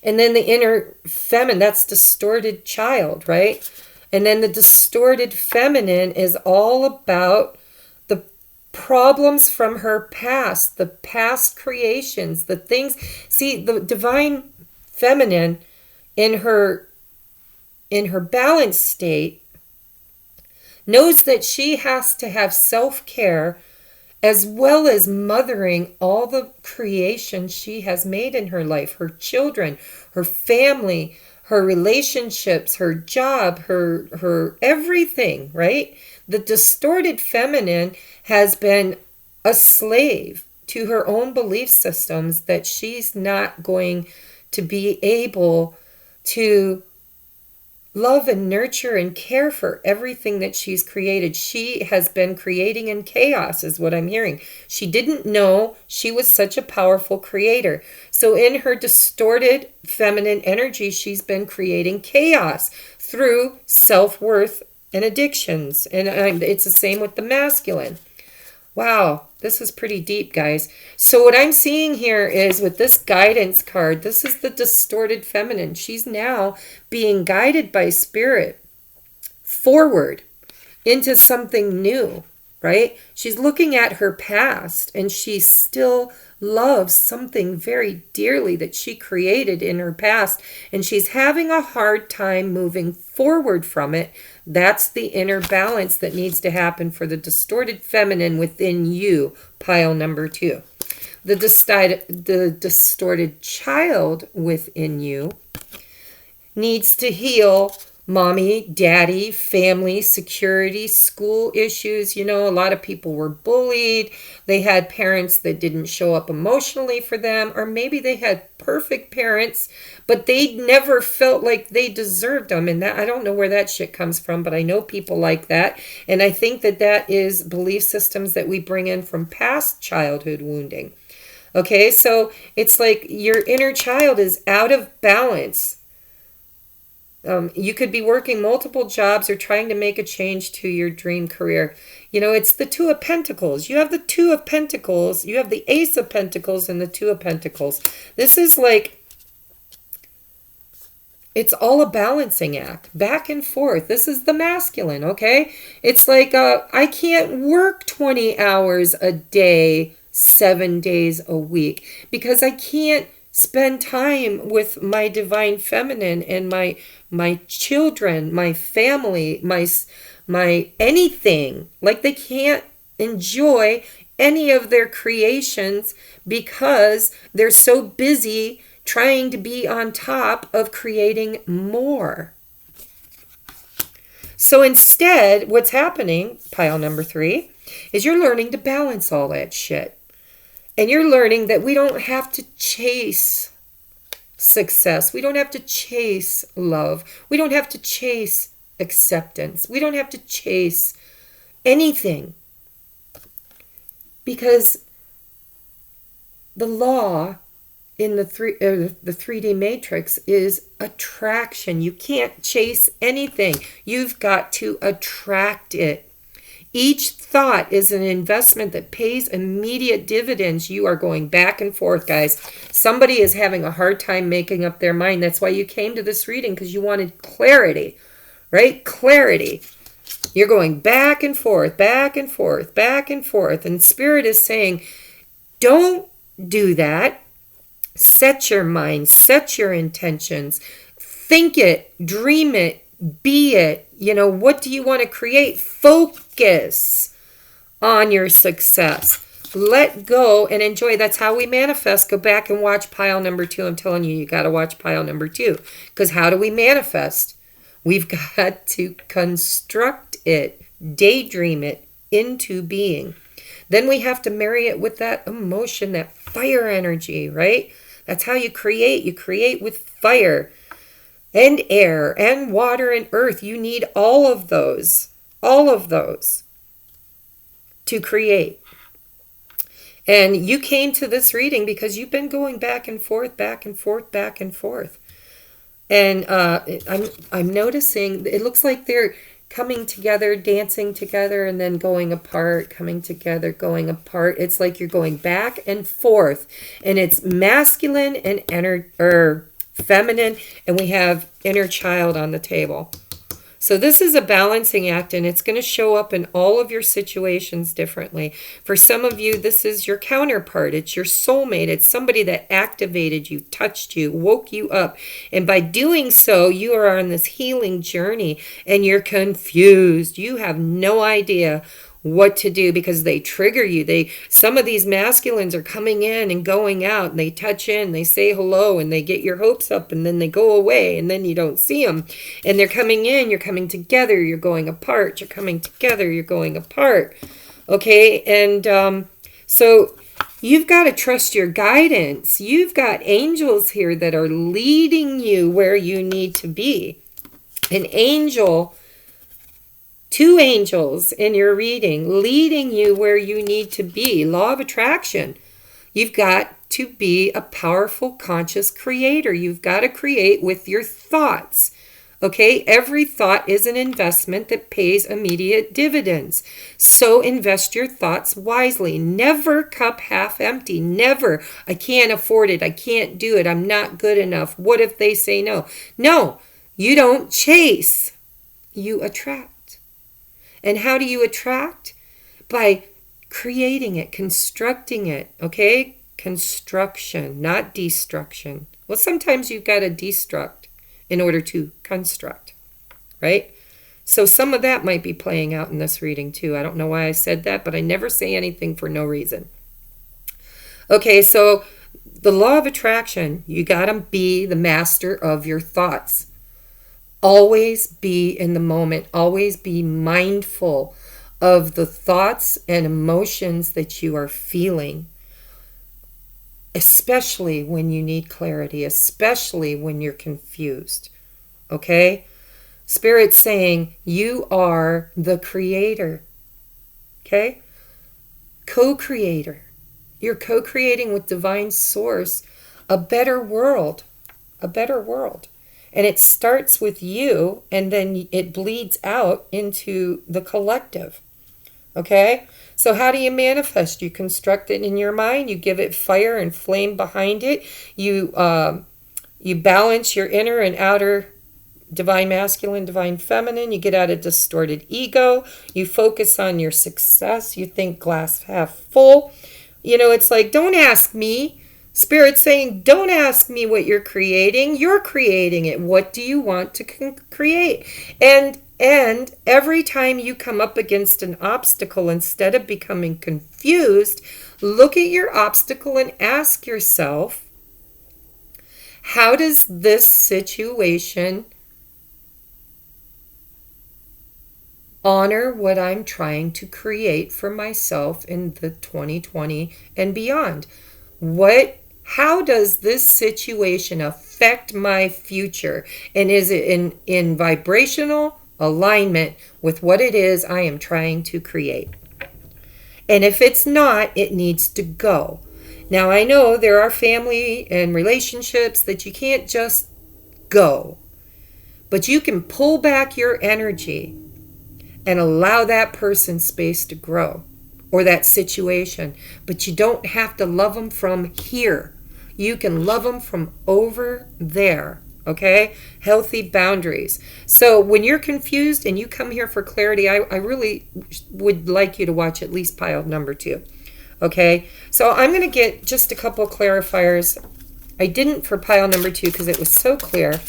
And then the inner feminine, that's distorted child, right? And then the distorted feminine is all about problems from her past, the past creations, the things. See, the divine feminine in her balanced state knows that she has to have self-care as well as mothering all the creation she has made in her life, her children, her family, her relationships, her job, her everything, right? The distorted feminine has been a slave to her own belief systems that she's not going to be able to love and nurture and care for everything that she's created. She has been creating in chaos, is what I'm hearing. She didn't know she was such a powerful creator. So in her distorted feminine energy, she's been creating chaos through self-worth and addictions. And it's the same with the masculine. Wow, this is pretty deep, guys. So what I'm seeing here is with this guidance card, this is the distorted feminine. She's now being guided by spirit forward into something new, right? She's looking at her past and she still loves something very dearly that she created in her past, and she's having a hard time moving forward from it. That's the inner balance that needs to happen for the distorted feminine within you, pile number 2. The distorted child within you needs to heal mommy, daddy, family, security, school issues. You know, a lot of people were bullied. They had parents that didn't show up emotionally for them, or maybe they had perfect parents, but they never felt like they deserved them. And that, I don't know where that shit comes from, but I know people like that. And I think that that is belief systems that we bring in from past childhood wounding. Okay, so it's like your inner child is out of balance. You could be working multiple jobs or trying to make a change to your dream career. You know, it's the Two of Pentacles. You have the Two of Pentacles. You have the Ace of Pentacles and the Two of Pentacles. This is like, it's all a balancing act, back and forth. This is the masculine, okay? It's like, I can't work 20 hours a day, 7 days a week, because I can't spend time with my divine feminine and my children, my family, my anything. Like, they can't enjoy any of their creations because they're so busy trying to be on top of creating more. So instead, what's happening, pile number 3, is you're learning to balance all that shit. And you're learning that we don't have to chase success. We don't have to chase love. We don't have to chase acceptance. We don't have to chase anything. Because the law in the 3D matrix is attraction. You can't chase anything. You've got to attract it. Each thought is an investment that pays immediate dividends. You are going back and forth, guys. Somebody is having a hard time making up their mind. That's why you came to this reading, because you wanted clarity, right? Clarity. You're going back and forth, back and forth, back and forth. And Spirit is saying, don't do that. Set your mind, set your intentions, think it, dream it, be it. You know, what do you want to create? Focus on your success. Let go and enjoy. That's how we manifest. Go back and watch pile number 2. I'm telling you, you got to watch pile number 2. Because how do we manifest? We've got to construct it, daydream it into being. Then we have to marry it with that emotion, that fire energy, right? That's how you create. You create with fire. And air and water and earth. You need all of those to create. And you came to this reading because you've been going back and forth, back and forth, back and forth. And I'm noticing it looks like they're coming together, dancing together, and then going apart, coming together, going apart. It's like you're going back and forth, and it's masculine and feminine, and we have inner child on the table. So this is a balancing act, and it's going to show up in all of your situations differently. For some of you, this is your counterpart. It's your soulmate. It's somebody that activated you, touched you, woke you up. And by doing so, you are on this healing journey, and you're confused. You have no idea what to do because they trigger you. Some of these masculines are coming in and going out, and they touch in, they say hello, and they get your hopes up, and then they go away, and then you don't see them. And they're coming in, you're coming together, you're going apart, you're coming together, you're going apart. Okay, and so you've got to trust your guidance. You've got angels here that are leading you where you need to be. An angel, 2 angels in your reading leading you where you need to be. Law of attraction. You've got to be a powerful, conscious creator. You've got to create with your thoughts. Okay? Every thought is an investment that pays immediate dividends. So invest your thoughts wisely. Never cup half empty. Never. I can't afford it. I can't do it. I'm not good enough. What if they say no? No. You don't chase. You attract. And how do you attract? By creating it, constructing it, okay? Construction, not destruction. Well, sometimes you've got to destruct in order to construct, right? So some of that might be playing out in this reading too. I don't know why I said that, but I never say anything for no reason. Okay, so the law of attraction, you got to be the master of your thoughts. Always be in the moment. Always be mindful of the thoughts and emotions that you are feeling, especially when you need clarity, especially when you're confused. Okay? Spirit's saying you are the creator. Okay? Co-creator. You're co-creating with divine source a better world. A better world. And it starts with you, and then it bleeds out into the collective. Okay? So how do you manifest? You construct it in your mind. You give it fire and flame behind it. You balance your inner and outer divine masculine, divine feminine. You get out of distorted ego. You focus on your success. You think glass half full. It's like, don't ask me. Spirit's saying, don't ask me what you're creating. You're creating it. What do you want to create? And every time you come up against an obstacle, instead of becoming confused, look at your obstacle and ask yourself, how does this situation honor what I'm trying to create for myself in the 2020 and beyond? How does this situation affect my future? And is it in vibrational alignment with what it is I am trying to create? And if it's not, it needs to go. Now, I know there are family and relationships that you can't just go, but you can pull back your energy and allow that person space to grow, or that situation. But you don't have to love them from here. You can love them from over there. Okay? Healthy boundaries. So when you're confused and you come here for clarity, I really would like you to watch at least pile number 2. Okay? So I'm going to get just a couple clarifiers. I didn't for pile number 2 because it was so clear.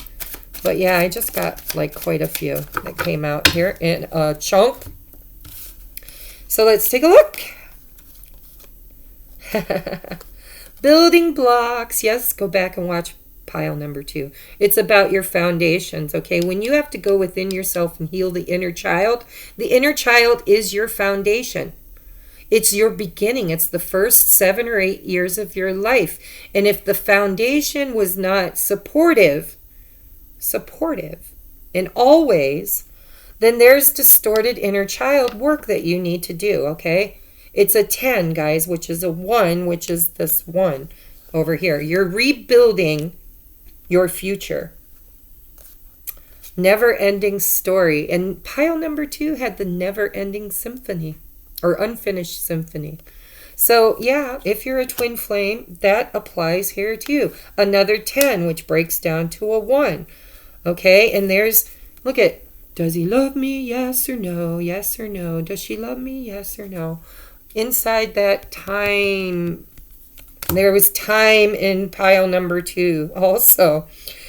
But yeah, I just got like quite a few that came out here in a chunk. So let's take a look. Building blocks. Yes, go back and watch pile number 2. It's about your foundations, okay? When you have to go within yourself and heal the inner child is your foundation. It's your beginning. It's the first 7 or 8 years of your life. And if the foundation was not supportive in all ways, then there's distorted inner child work that you need to do, okay? It's a 10, guys, which is a 1, which is this 1 over here. You're rebuilding your future. Never-ending story. And pile number 2 had the never-ending symphony, or unfinished symphony. So, yeah, if you're a twin flame, that applies here too. Another 10, which breaks down to a 1. Okay, and look at, does he love me? Yes or no? Yes or no? Does she love me? Yes or no? Inside that time, there was time in pile number 2 also.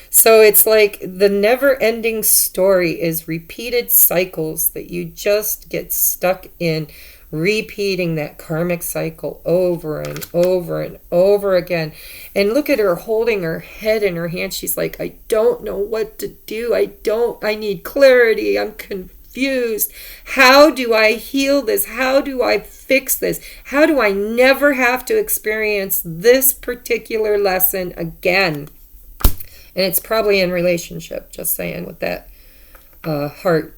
So it's like the never-ending story is repeated cycles that you just get stuck in, repeating that karmic cycle over and over and over again. And look at her holding her head in her hand. She's like, I don't know what to do. I need clarity. I'm confused. How do I heal this? How do I fix this? How do I never have to experience this particular lesson again? And it's probably in relationship, just saying, with that heart.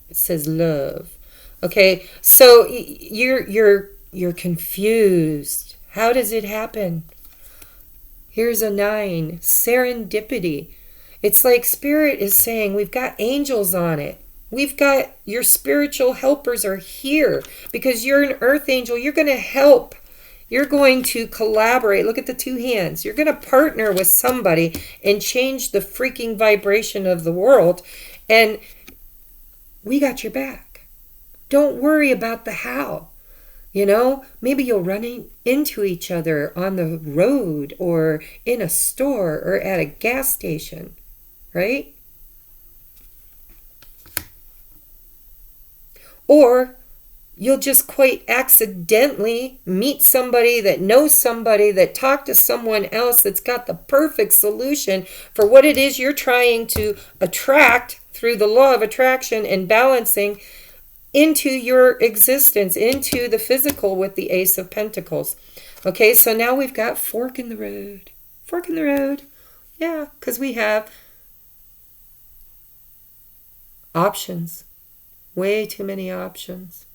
It says love. Okay, so you're confused. How does it happen? Here's a 9, serendipity. It's like Spirit is saying, we've got angels on it. We've got your spiritual helpers are here because you're an earth angel. You're going to help. You're going to collaborate. Look at the 2 hands. You're going to partner with somebody and change the freaking vibration of the world. And we got your back. Don't worry about the how. Maybe you'll run into each other on the road or in a store or at a gas station, right? Or you'll just quite accidentally meet somebody that knows somebody that talked to someone else that's got the perfect solution for what it is you're trying to attract through the law of attraction and balancing into your existence, into the physical with the Ace of Pentacles. Okay, so now we've got fork in the road. Fork in the road. Yeah, because we have options. Way too many options.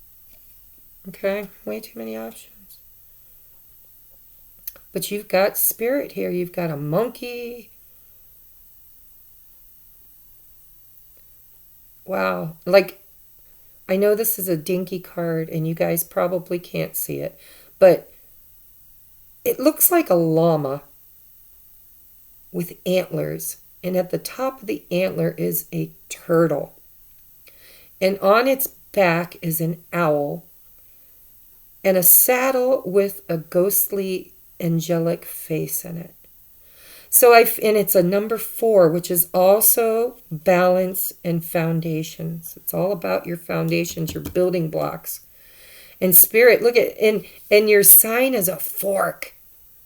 Okay, way too many options. But you've got spirit here. You've got a monkey. Wow. Like, I know this is a dinky card and you guys probably can't see it, but it looks like a llama with antlers. And at the top of the antler is a turtle. And on its back is an owl. And a saddle with a ghostly angelic face in it. And it's a number 4, which is also balance and foundations. It's all about your foundations, your building blocks. And spirit, look at, and your sign is a fork.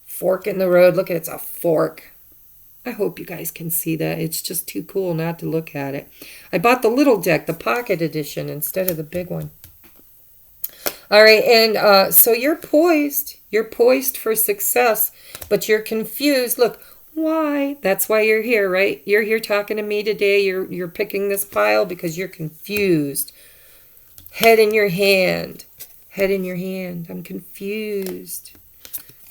Fork in the road. Look at it's a fork. I hope you guys can see that. It's just too cool not to look at it. I bought the little deck, the pocket edition, instead of the big one. All right, and so you're poised. You're poised for success, but you're confused. Look, why? That's why you're here, right? You're here talking to me today. You're picking this pile because you're confused. Head in your hand. Head in your hand. I'm confused.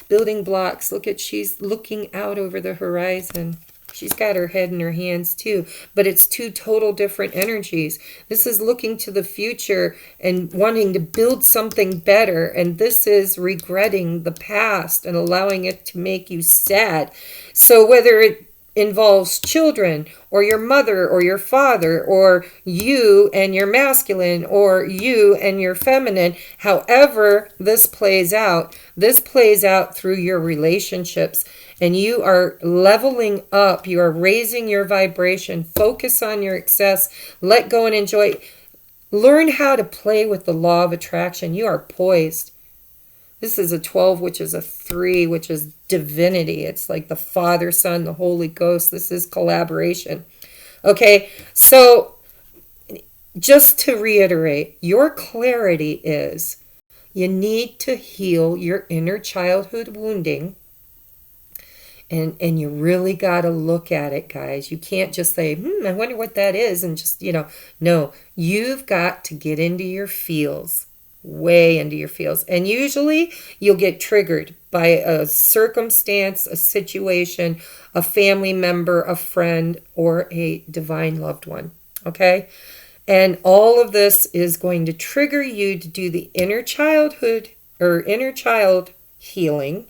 Building blocks. Look at, she's looking out over the horizon. She's got her head in her hands too, but it's two total different energies. This is looking to the future and wanting to build something better, and this is regretting the past and allowing it to make you sad. So whether it involves children or your mother or your father or you and your masculine or you and your feminine, however this plays out through your relationships. And you are leveling up. You are raising your vibration. Focus on your success. Let go and enjoy. Learn how to play with the law of attraction. You are poised. This is a 12, which is a 3, which is divinity. It's like the Father, Son, the Holy Ghost. This is collaboration. Okay, so just to reiterate, your clarity is you need to heal your inner childhood wounding. And you really got to look at it, guys. You can't just say, I wonder what that is. And just, no, you've got to get into your feels, way into your feels. And usually you'll get triggered by a circumstance, a situation, a family member, a friend, or a divine loved one. Okay? And all of this is going to trigger you to do the inner childhood or inner child healing,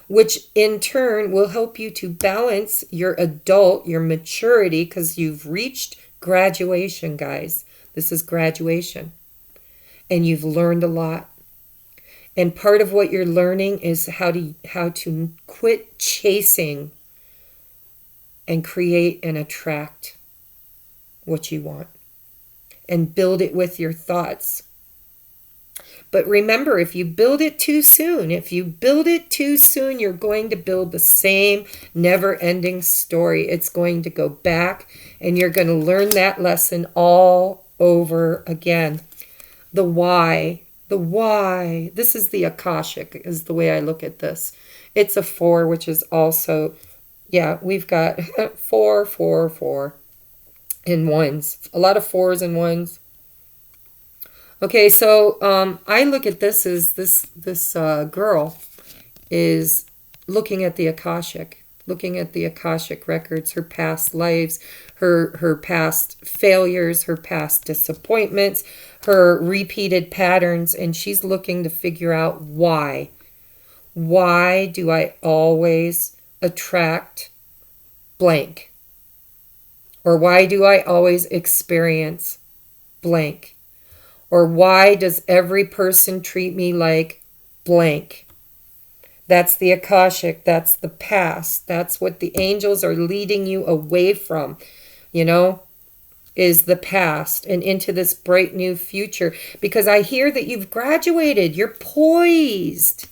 which in turn will help you to balance your maturity, because you've reached graduation, guys. This is graduation. And you've learned a lot. And part of what you're learning is how to quit chasing and create and attract what you want. And build it with your thoughts. But remember, if you build it too soon, you're going to build the same never-ending story. It's going to go back, and you're going to learn that lesson all over again. The why. This is the Akashic, is the way I look at this. It's a 4, which is also, we've got 4, 4, 4 in ones. A lot of 4s and 1s. Okay, so I look at this as this girl is looking at the Akashic records, her past lives, her past failures, her past disappointments, her repeated patterns, and she's looking to figure out why. Why do I always attract blank? Or why do I always experience blank? Or why does every person treat me like blank? That's the Akashic. That's the past. That's what the angels are leading you away from. is the past and into this bright new future, because I hear that you've graduated. You're poised.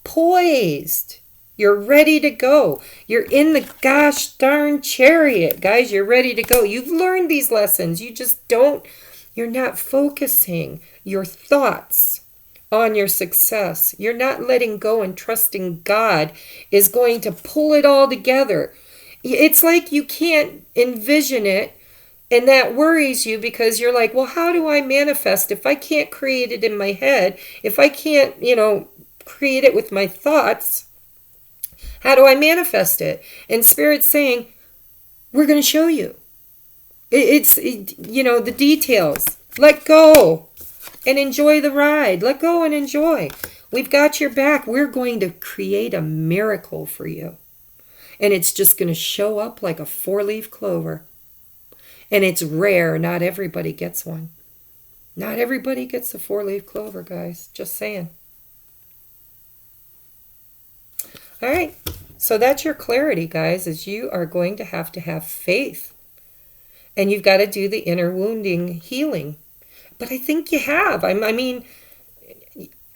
Poised. You're ready to go. You're in the gosh darn chariot, guys. You're ready to go. You've learned these lessons. You're not focusing your thoughts on your success. You're not letting go and trusting God is going to pull it all together. It's like you can't envision it, and that worries you because you're like, well, how do I manifest if I can't create it in my head? If I can't, create it with my thoughts, how do I manifest it? And Spirit's saying, we're going to show you. The details. Let go and enjoy the ride. Let go and enjoy. We've got your back. We're going to create a miracle for you. And it's just going to show up like a 4-leaf clover. And it's rare. Not everybody gets one. Not everybody gets a 4-leaf clover, guys. Just saying. All right. So that's your clarity, guys, is you are going to have faith. And you've got to do the inner wounding healing. But I think you have. I mean,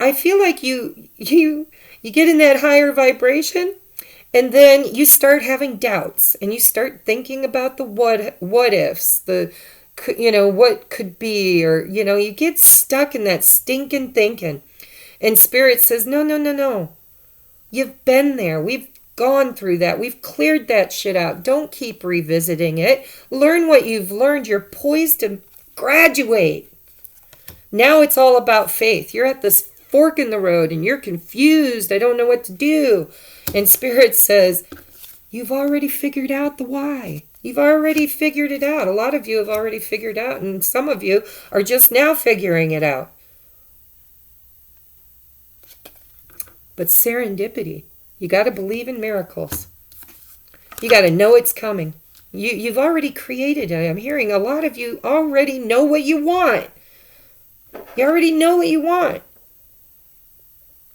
I feel like you get in that higher vibration, and then you start having doubts, and you start thinking about the what ifs, what could be, or, you get stuck in that stinking thinking. And Spirit says, no. You've been there. We've gone through that. We've cleared that shit out. Don't keep revisiting it. Learn what you've learned. You're poised to graduate. Now it's all about faith. You're at this fork in the road and you're confused. I don't know what to do. And Spirit says, you've already figured out the why. You've already figured it out. A lot of you have already figured out, and some of you are just now figuring it out. But serendipity, you got to believe in miracles. You got to know it's coming. You've already created it. I'm hearing a lot of you already know what you want. You already know what you want.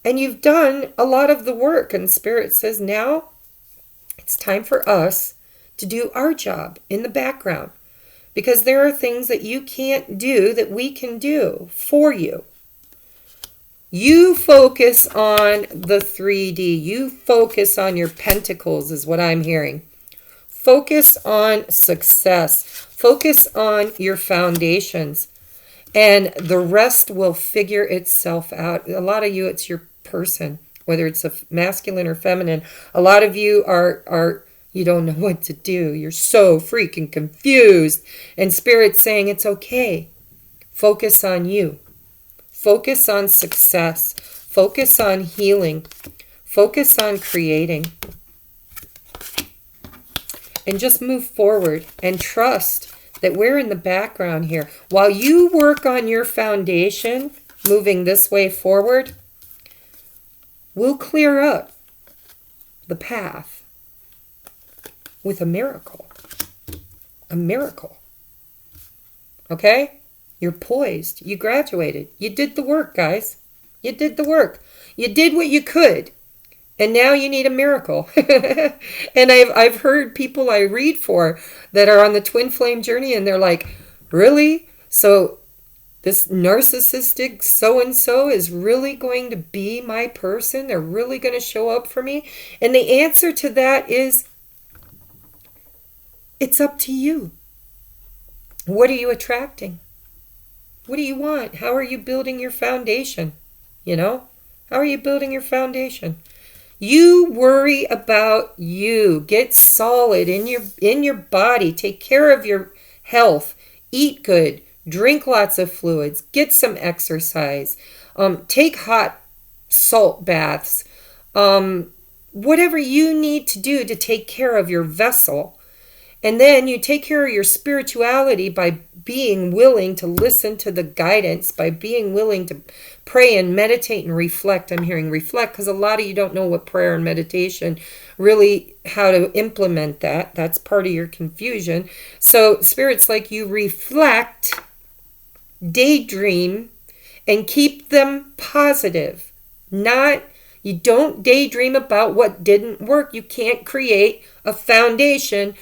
And you've done a lot of the work. And Spirit says now it's time for us to do our job in the background. Because there are things that you can't do that we can do for you. You focus on the 3D. You focus on your pentacles is what I'm hearing. Focus on success. Focus on your foundations. And the rest will figure itself out. A lot of you, it's your person, whether it's a masculine or feminine. A lot of you are you don't know what to do. You're so freaking confused. And Spirit's saying it's okay. Focus on you. Focus on success. Focus on healing. Focus on creating. And just move forward and trust that we're in the background here. While you work on your foundation, moving this way forward, we'll clear up the path with a miracle. A miracle. Okay? You're poised. You graduated. You did the work, guys. You did the work. You did what you could. And now you need a miracle. And I've heard people I read for that are on the twin flame journey, and they're like, really? So this narcissistic so-and-so is really going to be my person? They're really going to show up for me? And the answer to that is, it's up to you. What are you attracting? What do you want? How are you building your foundation? How are you building your foundation? You worry about you. Get solid in your body. Take care of your health. Eat good. Drink lots of fluids. Get some exercise. Take hot salt baths. Whatever you need to do to take care of your vessel. And then you take care of your spirituality by being willing to listen to the guidance, by being willing to pray and meditate and reflect. I'm hearing reflect because a lot of you don't know what prayer and meditation, really how to implement that. That's part of your confusion. So Spirit's like you reflect, daydream, and keep them positive. You don't daydream about what didn't work. You can't create a foundation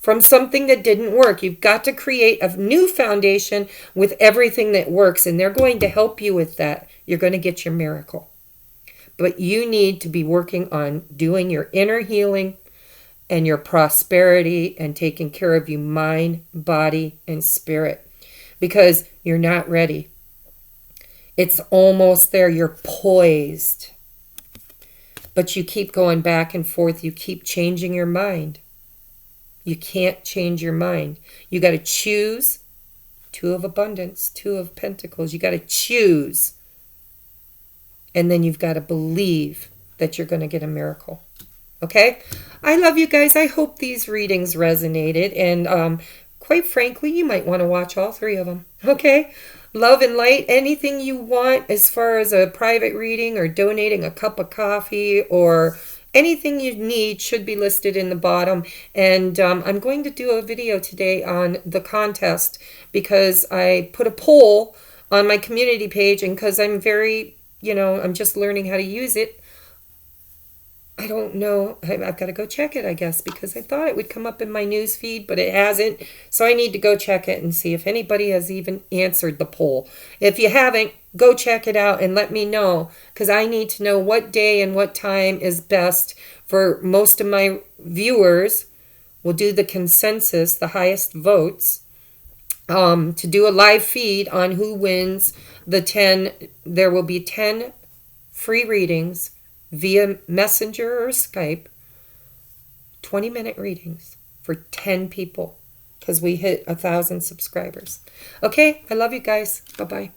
from something that didn't work. You've got to create a new foundation with everything that works, and they're going to help you with that. You're going to get your miracle. But you need to be working on doing your inner healing and your prosperity and taking care of your mind, body, and spirit, because you're not ready. It's almost there. You're poised. But you keep going back and forth. You keep changing your mind. You can't change your mind. You got to choose. Two of abundance, two of pentacles. You got to choose. And then you've got to believe that you're going to get a miracle. Okay? I love you guys. I hope these readings resonated. And quite frankly, you might want to watch all three of them. Okay? Love and light, anything you want as far as a private reading or donating a cup of coffee or anything you need should be listed in the bottom. And I'm going to do a video today on the contest because I put a poll on my community page, and because I'm very, I'm just learning how to use it. I don't know. I've got to go check it, I guess, because I thought it would come up in my news feed, but it hasn't. So I need to go check it and see if anybody has even answered the poll. If you haven't, go check it out and let me know, because I need to know what day and what time is best for most of my viewers. We'll do the consensus, the highest votes, to do a live feed on who wins the 10. There will be 10 free readings via Messenger or Skype, 20-minute readings for 10 people, because we hit 1,000 subscribers. Okay, I love you guys. Bye-bye.